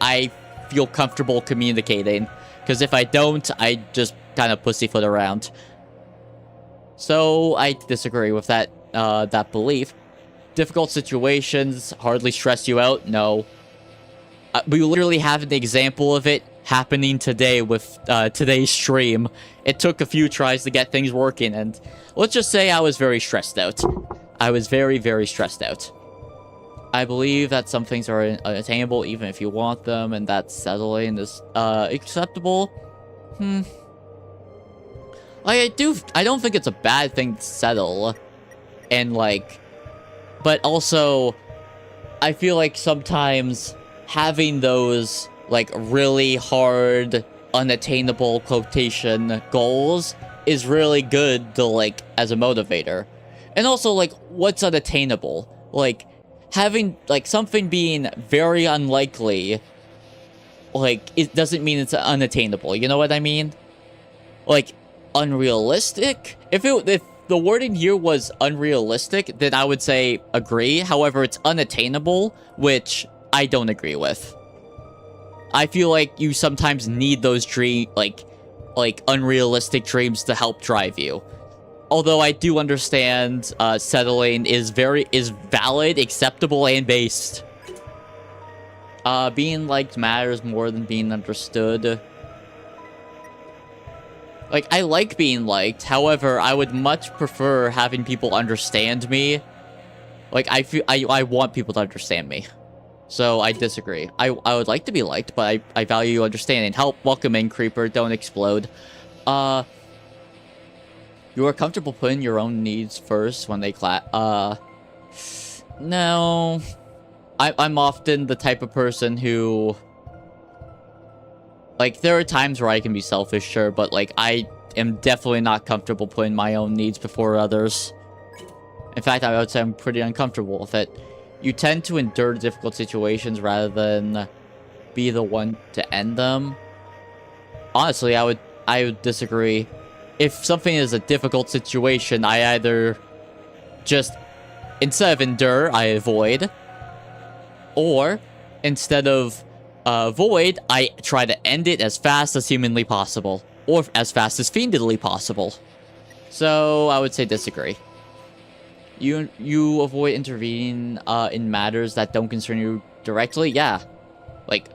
I feel comfortable communicating. Because if I don't, I just kind of pussyfoot around. So I disagree with that belief. Difficult situations hardly stress you out? No. We literally have an example of it happening today with today's stream. It took a few tries to get things working, and let's just say I was very stressed out. I was very, very stressed out. I believe that some things are unattainable even if you want them, and that settling is acceptable. Like, I don't think it's a bad thing to settle. And, like, but also, I feel like sometimes having those, like, really hard, unattainable quotation goals is really good to, like, as a motivator. And also, like, what's unattainable? Like, having, like, something being very unlikely, like, it doesn't mean it's unattainable, you know what I mean? Like, unrealistic? If the wording here was unrealistic, then I would say agree. However, it's unattainable, which I don't agree with. I feel like you sometimes need those like unrealistic dreams to help drive you. Although I do understand settling is valid, acceptable, and based. Being liked matters more than being understood. Like, I like being liked, however, I would much prefer having people understand me. Like, I want people to understand me. So, I disagree. I would like to be liked, but I value understanding. Help, welcome in, creeper, don't explode. You are comfortable putting your own needs first when they clash. No. I'm often the type of person who... Like, there are times where I can be selfish, sure, but, like, I am definitely not comfortable putting my own needs before others. In fact, I would say I'm pretty uncomfortable with it. You tend to endure difficult situations rather than be the one to end them. Honestly, I would disagree. If something is a difficult situation, I either just, instead of endure, I avoid. Or, instead of avoid, I try to end it as fast as humanly possible. Or as fast as fiendly possible. So, I would say disagree. You avoid intervening in matters that don't concern you directly? Yeah. Like,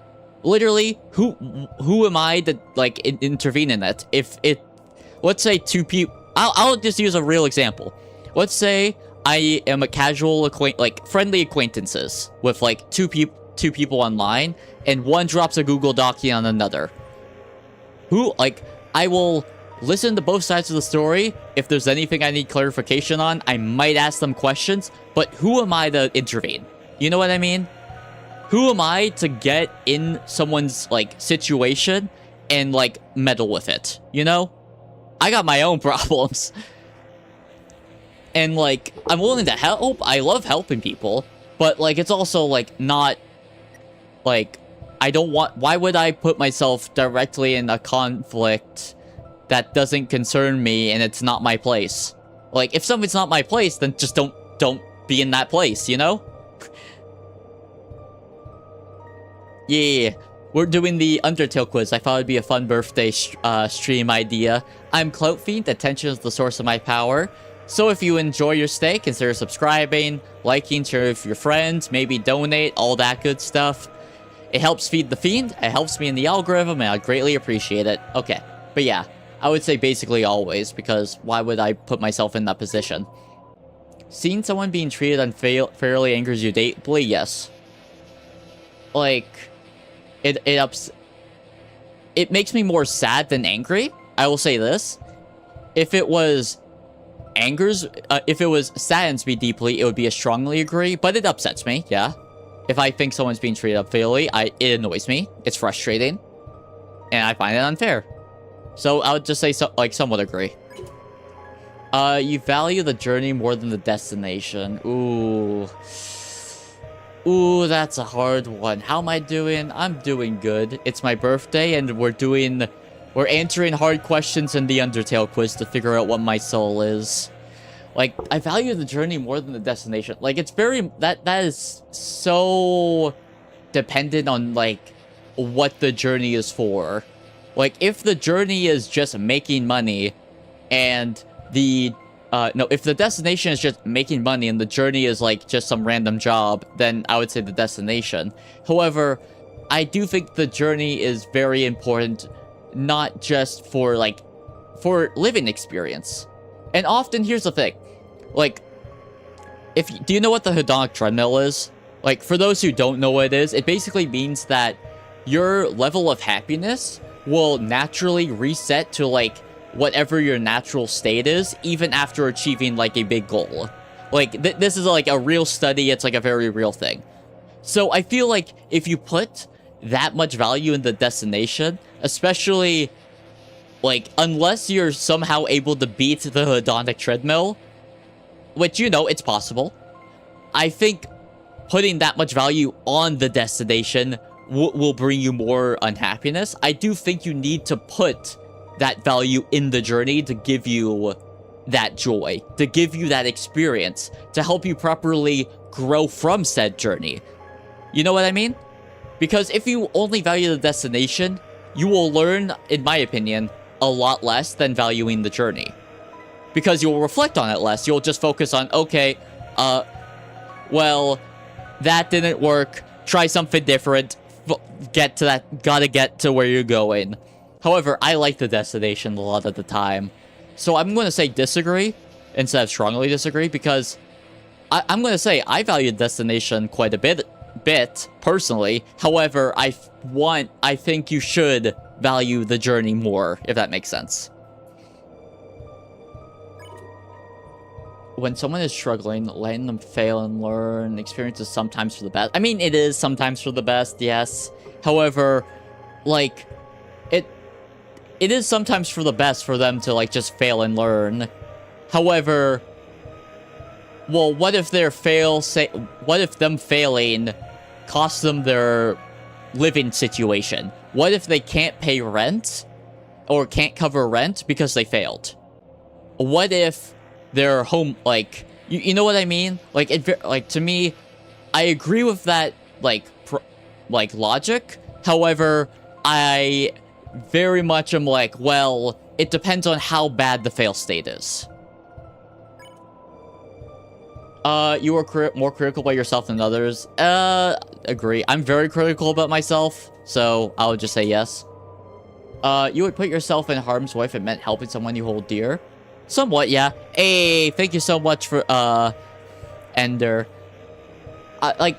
literally, who am I to, like, intervene in it? If it... Let's say two people... I'll just use a real example. Let's say I am a casual friendly acquaintances with, like, two people online, and one drops a Google document on another. I will listen to both sides of the story. If there's anything I need clarification on, I might ask them questions, but who am I to intervene? You know what I mean? Who am I to get in someone's, like, situation and, like, meddle with it? You know? I got my own problems. And, like, I'm willing to help. I love helping people. But, like, it's also, like, not... Like, I don't want... Why would I put myself directly in a conflict that doesn't concern me and it's not my place? Like, if something's not my place, then just don't be in that place, you know? Yeah. We're doing the Undertale quiz. I thought it'd be a fun birthday stream idea. I'm Clout Fiend. Attention is the source of my power. So if you enjoy your stay, consider subscribing, liking, share with your friends, maybe donate, all that good stuff. It helps feed the fiend, it helps me in the algorithm, and I greatly appreciate it. Okay, but yeah, I would say basically always, because why would I put myself in that position? Seeing someone being treated unfairly angers you deeply? Yes. Like... It makes me more sad than angry. I will say this. If it was saddens me deeply, it would be a strongly agree, but it upsets me, yeah. If I think someone's being treated unfairly, it annoys me. It's frustrating. And I find it unfair. So I would just say, somewhat agree. You value the journey more than the destination. Ooh. Ooh, that's a hard one. How am I doing? I'm doing good. It's my birthday, and we're answering hard questions in the Undertale quiz to figure out what my soul is. Like, I value the journey more than the destination. Like, it's very... That is so dependent on, like, what the journey is for. Like, if the journey is just making money, and the... no, if the destination is just making money and the journey is, like, just some random job, then I would say the destination. However, I do think the journey is very important, not just for, like, for living experience. And often, here's the thing. Like, do you know what the hedonic treadmill is? Like, for those who don't know what it is, it basically means that your level of happiness will naturally reset to, like, whatever your natural state is, even after achieving, like, a big goal. Like, this is, like, a real study. It's, like, a very real thing. So, I feel like if you put that much value in the destination, especially, like, unless you're somehow able to beat the hedonic treadmill, which, you know, it's possible, I think putting that much value on the destination will bring you more unhappiness. I do think you need to put that value in the journey to give you that joy, to give you that experience, to help you properly grow from said journey. You know what I mean? Because if you only value the destination, you will learn, in my opinion, a lot less than valuing the journey. Because you'll reflect on it less. You'll just focus on, okay, well, that didn't work. Try something different. Gotta get to where you're going. However, I like the destination a lot of the time. So I'm going to say disagree instead of strongly disagree, because I'm going to say I value destination quite a bit personally. However, I think you should value the journey more, if that makes sense. when someone is struggling, letting them fail and learn, experience is sometimes for the best. I mean, it is sometimes for the best, yes. However, like, it is sometimes for the best for them to, like, just fail and learn. However, well, what if what if them failing costs them their living situation? What if they can't pay rent or can't cover rent because they failed? What if their home, like, you know what I mean? Like, like, to me, I agree with that, like, logic. However, I very much am like, well, it depends on how bad the fail state is. You are more critical about yourself than others. Agree. I'm very critical about myself, so I would just say yes. You would put yourself in harm's way if it meant helping someone you hold dear. Somewhat, yeah. Hey, thank you so much for, Ender. I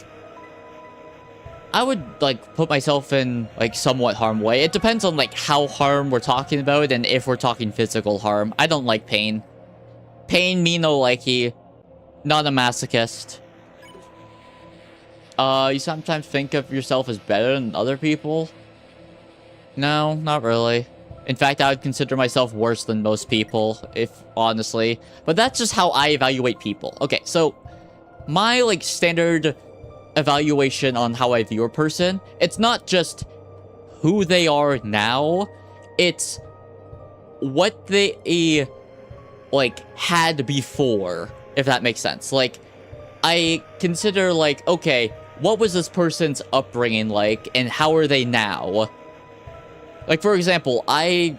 would, like, put myself in, like, somewhat harm way. It depends on, like, how harm we're talking about and if we're talking physical harm. I don't like pain. Pain, me no likey. Not a masochist. You sometimes think of yourself as better than other people? No, not really. In fact, I would consider myself worse than most people, if honestly. But that's just how I evaluate people. Okay, so my, like, standard evaluation on how I view a person, it's not just who they are now, it's what they, like, had before, if that makes sense. Like, I consider, like, okay, what was this person's upbringing like, and how are they now? Like, for example, I'm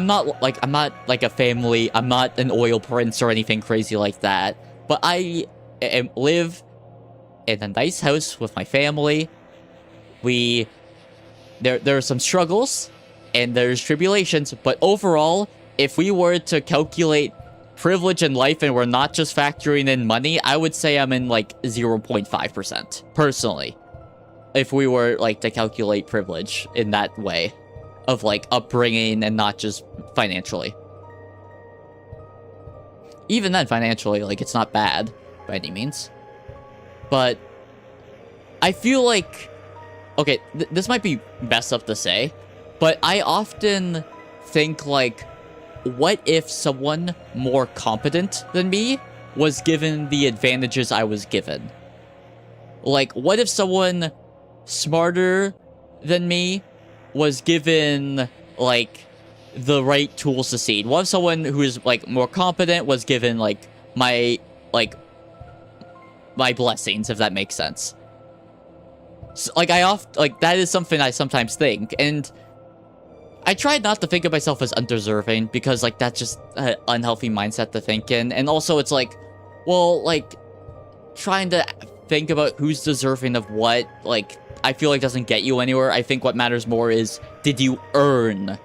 not like a family, I'm not an oil prince or anything crazy like that, but I live in a nice house with my family. There are some struggles, and there's tribulations, but overall, if we were to calculate privilege in life and we're not just factoring in money, I would say I'm in, like, 0.5%, personally. If we were, like, to calculate privilege in that way. Of, like, upbringing and not just financially. Even then, financially, like, it's not bad by any means. But I feel like, okay, this might be messed up to say, but I often think, like, what if someone more competent than me was given the advantages I was given? Like, what if someone smarter than me was given, like, the right tools to succeed? What if someone who is, like, more competent was given, like, my blessings, if that makes sense? So, like, that is something I sometimes think, and I try not to think of myself as undeserving, because, like, that's just an unhealthy mindset to think in, and also it's like, well, like, trying to think about who's deserving of what, like, I feel like doesn't get you anywhere. I think what matters more is, did you earn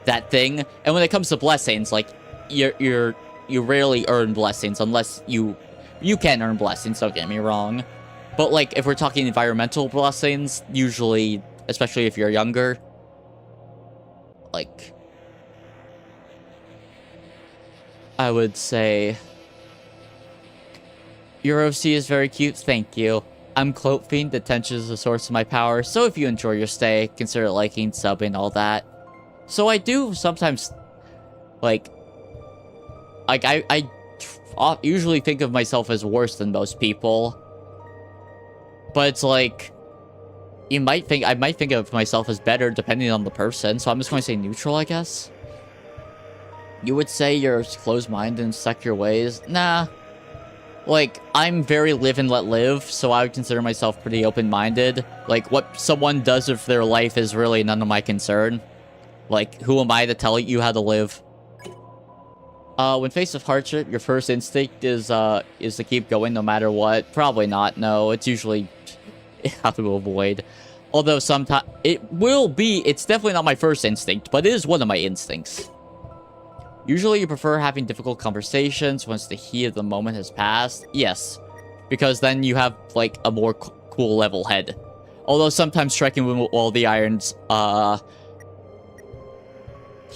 that thing? And when it comes to blessings, like, you rarely earn blessings unless you can earn blessings, don't get me wrong. But, like, if we're talking environmental blessings, usually, especially if you're younger, like, I would say your OC is very cute, thank you. I'm Cloak Fiend, attention is the source of my power, so if you enjoy your stay, consider liking, subbing, all that. So I do sometimes, like I usually think of myself as worse than most people. But it's like, I might think of myself as better depending on the person, so I'm just going to say neutral, I guess. You would say you're closed-minded and stuck your ways? Nah. Like, I'm very live and let live, so I would consider myself pretty open-minded. Like, what someone does with their life is really none of my concern. Like, who am I to tell you how to live? When faced with hardship, your first instinct is to keep going no matter what. Probably not, no. It's usually how to avoid. Although sometimes it's definitely not my first instinct, but it is one of my instincts. Usually you prefer having difficult conversations once the heat of the moment has passed. Yes, because then you have, like, a more cool level head. Although sometimes striking while the irons,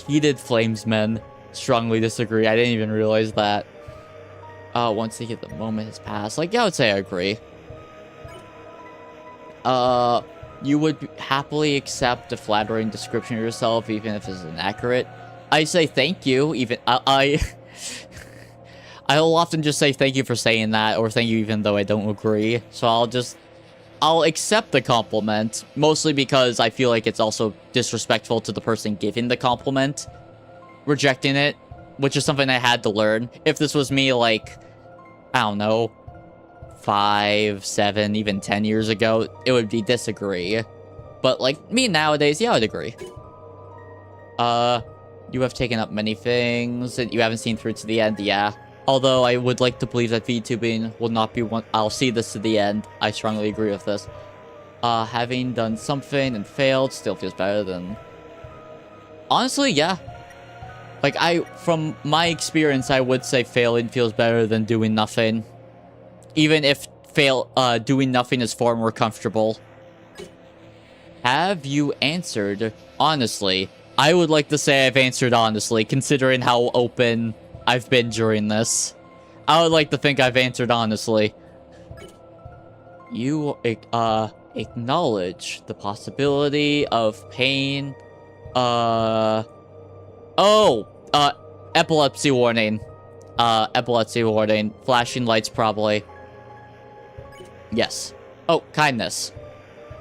heated flames, men. Strongly disagree. I didn't even realize that. Once they get the moment has passed. Like, yeah, I would say I agree. You would happily accept a flattering description of yourself, even if it's inaccurate. I say thank you, even I'll often just say thank you for saying that, or thank you even though I don't agree. So I'll accept the compliment, mostly because I feel like it's also disrespectful to the person giving the compliment, rejecting it, which is something I had to learn. If this was me, like, I don't know, 5, 7, even 10 years ago, it would be disagree. But, like, me nowadays, yeah, I would agree. You have taken up many things that you haven't seen through to the end, yeah. Although I would like to believe that VTubing will not be one. I'll see this to the end. I strongly agree with this. Having done something and failed still feels better than... Honestly, yeah. Like, from my experience, I would say failing feels better than doing nothing. Even if doing nothing is far more comfortable. Have you answered honestly? I would like to say I've answered honestly, considering how open I've been during this. I would like to think I've answered honestly. You, acknowledge the possibility of pain. Epilepsy warning. Epilepsy warning. Flashing lights, probably. Yes. Oh, kindness.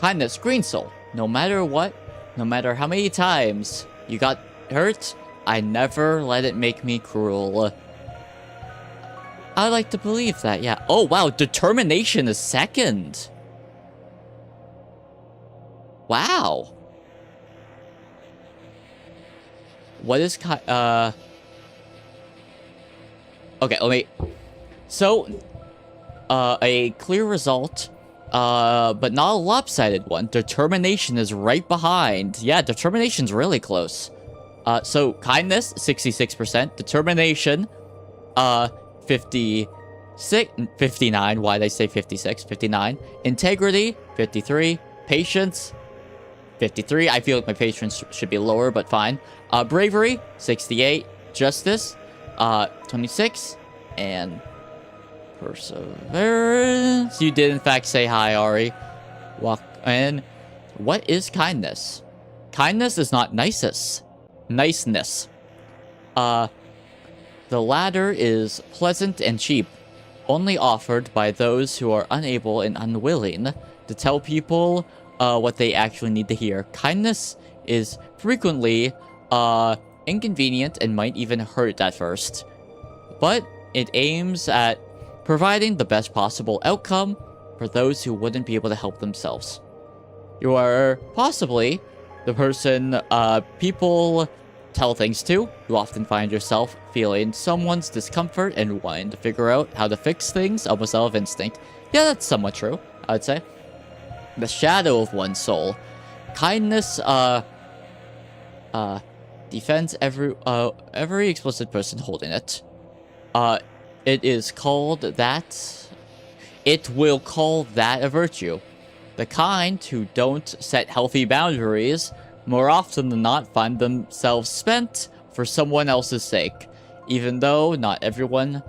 Kindness, green soul. No matter what, no matter how many times you got hurt, I never let it make me cruel. I like to believe that, yeah. Oh, wow, determination is second. Wow. What is okay, let me... So, a clear result, but not a lopsided one. Determination is right behind. Yeah, determination's really close. So, kindness, 66%. Determination, 59. Why'd I say 56? 59. Integrity, 53. Patience, 53. I feel like my patience should be lower, but fine. Bravery, 68. Justice, 26. And perseverance. You did, in fact, say hi, Ari. Walk in. What is kindness? Kindness is not niceness. The latter is pleasant and cheap, only offered by those who are unable and unwilling to tell people what they actually need to hear. Kindness is frequently inconvenient and might even hurt at first, but it aims at providing the best possible outcome for those who wouldn't be able to help themselves. You are possibly the person people tell things to. You often find yourself feeling someone's discomfort and wanting to figure out how to fix things almost out of instinct. Yeah, that's somewhat true, I would say. The shadow of one's soul. Kindness, defends every explicit person holding it. It is called that... It will call that a virtue. The kind who don't set healthy boundaries more often than not find themselves spent for someone else's sake, even though not everyone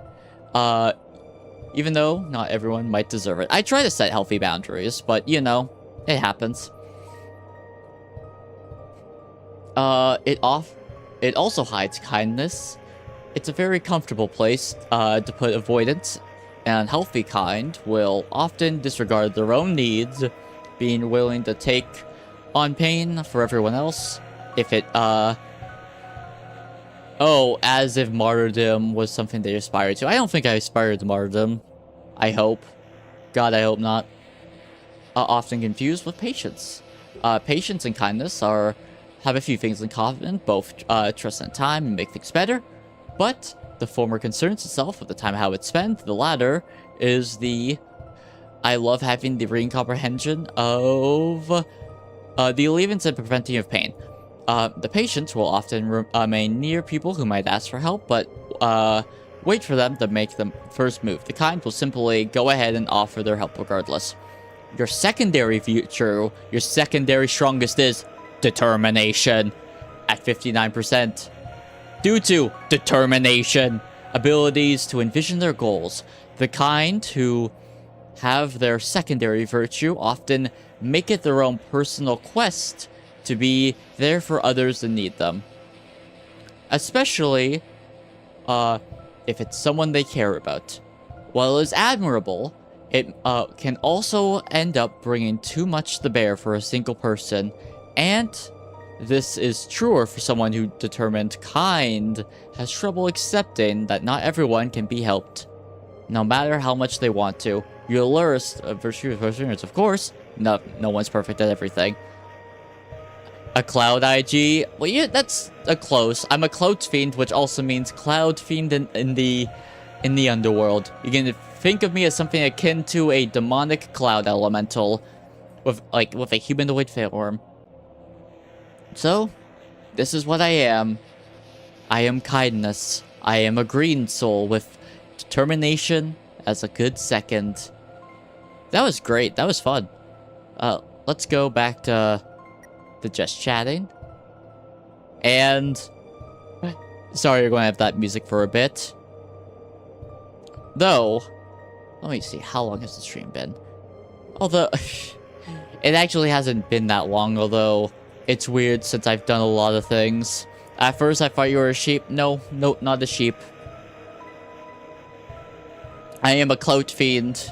might deserve it. I try to set healthy boundaries, but you know, it happens. It also hides kindness. It's a very comfortable place to put avoidance, and healthy kind will often disregard their own needs, being willing to take on pain for everyone else. If it, as if martyrdom was something they aspired to. I don't think I aspired to martyrdom. I hope. God, I hope not. Often confused with patience. Patience and kindness have a few things in common. Both trust in time and make things better. But the former concerns itself with the time how it's spent. The latter is the... I love having the reading comprehension of... the alleviance and preventing of pain. The patients will often remain near people who might ask for help, but wait for them to make the first move. The kind will simply go ahead and offer their help regardless. Your secondary virtue, your secondary strongest is determination at 59%. Due to determination. abilities to envision their goals. The kind who have their secondary virtue often make it their own personal quest to be there for others that need them. Especially if it's someone they care about. While it is admirable, it can also end up bringing too much to bear for a single person, and this is truer for someone who determined kind has trouble accepting that not everyone can be helped, no matter how much they want to. Your lurist, virtue of perseverance, of course. No one's perfect at everything. A cloud IG? Well, yeah, that's a close. I'm a cloud fiend, which also means cloud fiend in the underworld. You can think of me as something akin to a demonic cloud elemental with a humanoid form. So, this is what I am. I am kindness. I am a green soul with determination as a good second. That was great. That was fun. Let's go back to just chatting. And sorry, you're going to have that music for a bit. Though, let me see. How long has the stream been? Although, it actually hasn't been that long, although it's weird since I've done a lot of things. At first, I thought you were a sheep. No, not a sheep. I am a clout fiend.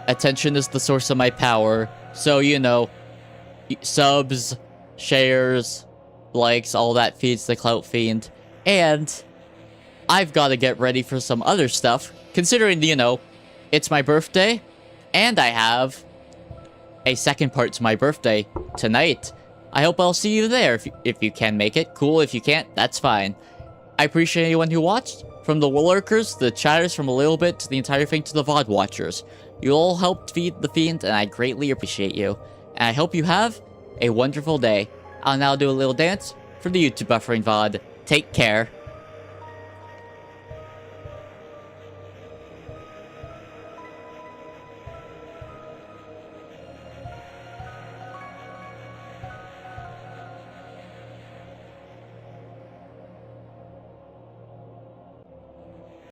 Attention is the source of my power. So, you know, subs, shares, likes, all that feeds the clout fiend. And I've got to get ready for some other stuff, considering, you know, it's my birthday, and I have a second part to my birthday tonight. I hope I'll see you there if you can make it. Cool, if you can't, that's fine. I appreciate anyone who watched, from the lurkers, the chatters from a little bit, to the entire thing, to the VOD watchers. You all helped feed the fiend, and I greatly appreciate you. And I hope you have a wonderful day. I'll now do a little dance for the YouTube Buffering VOD. Take care.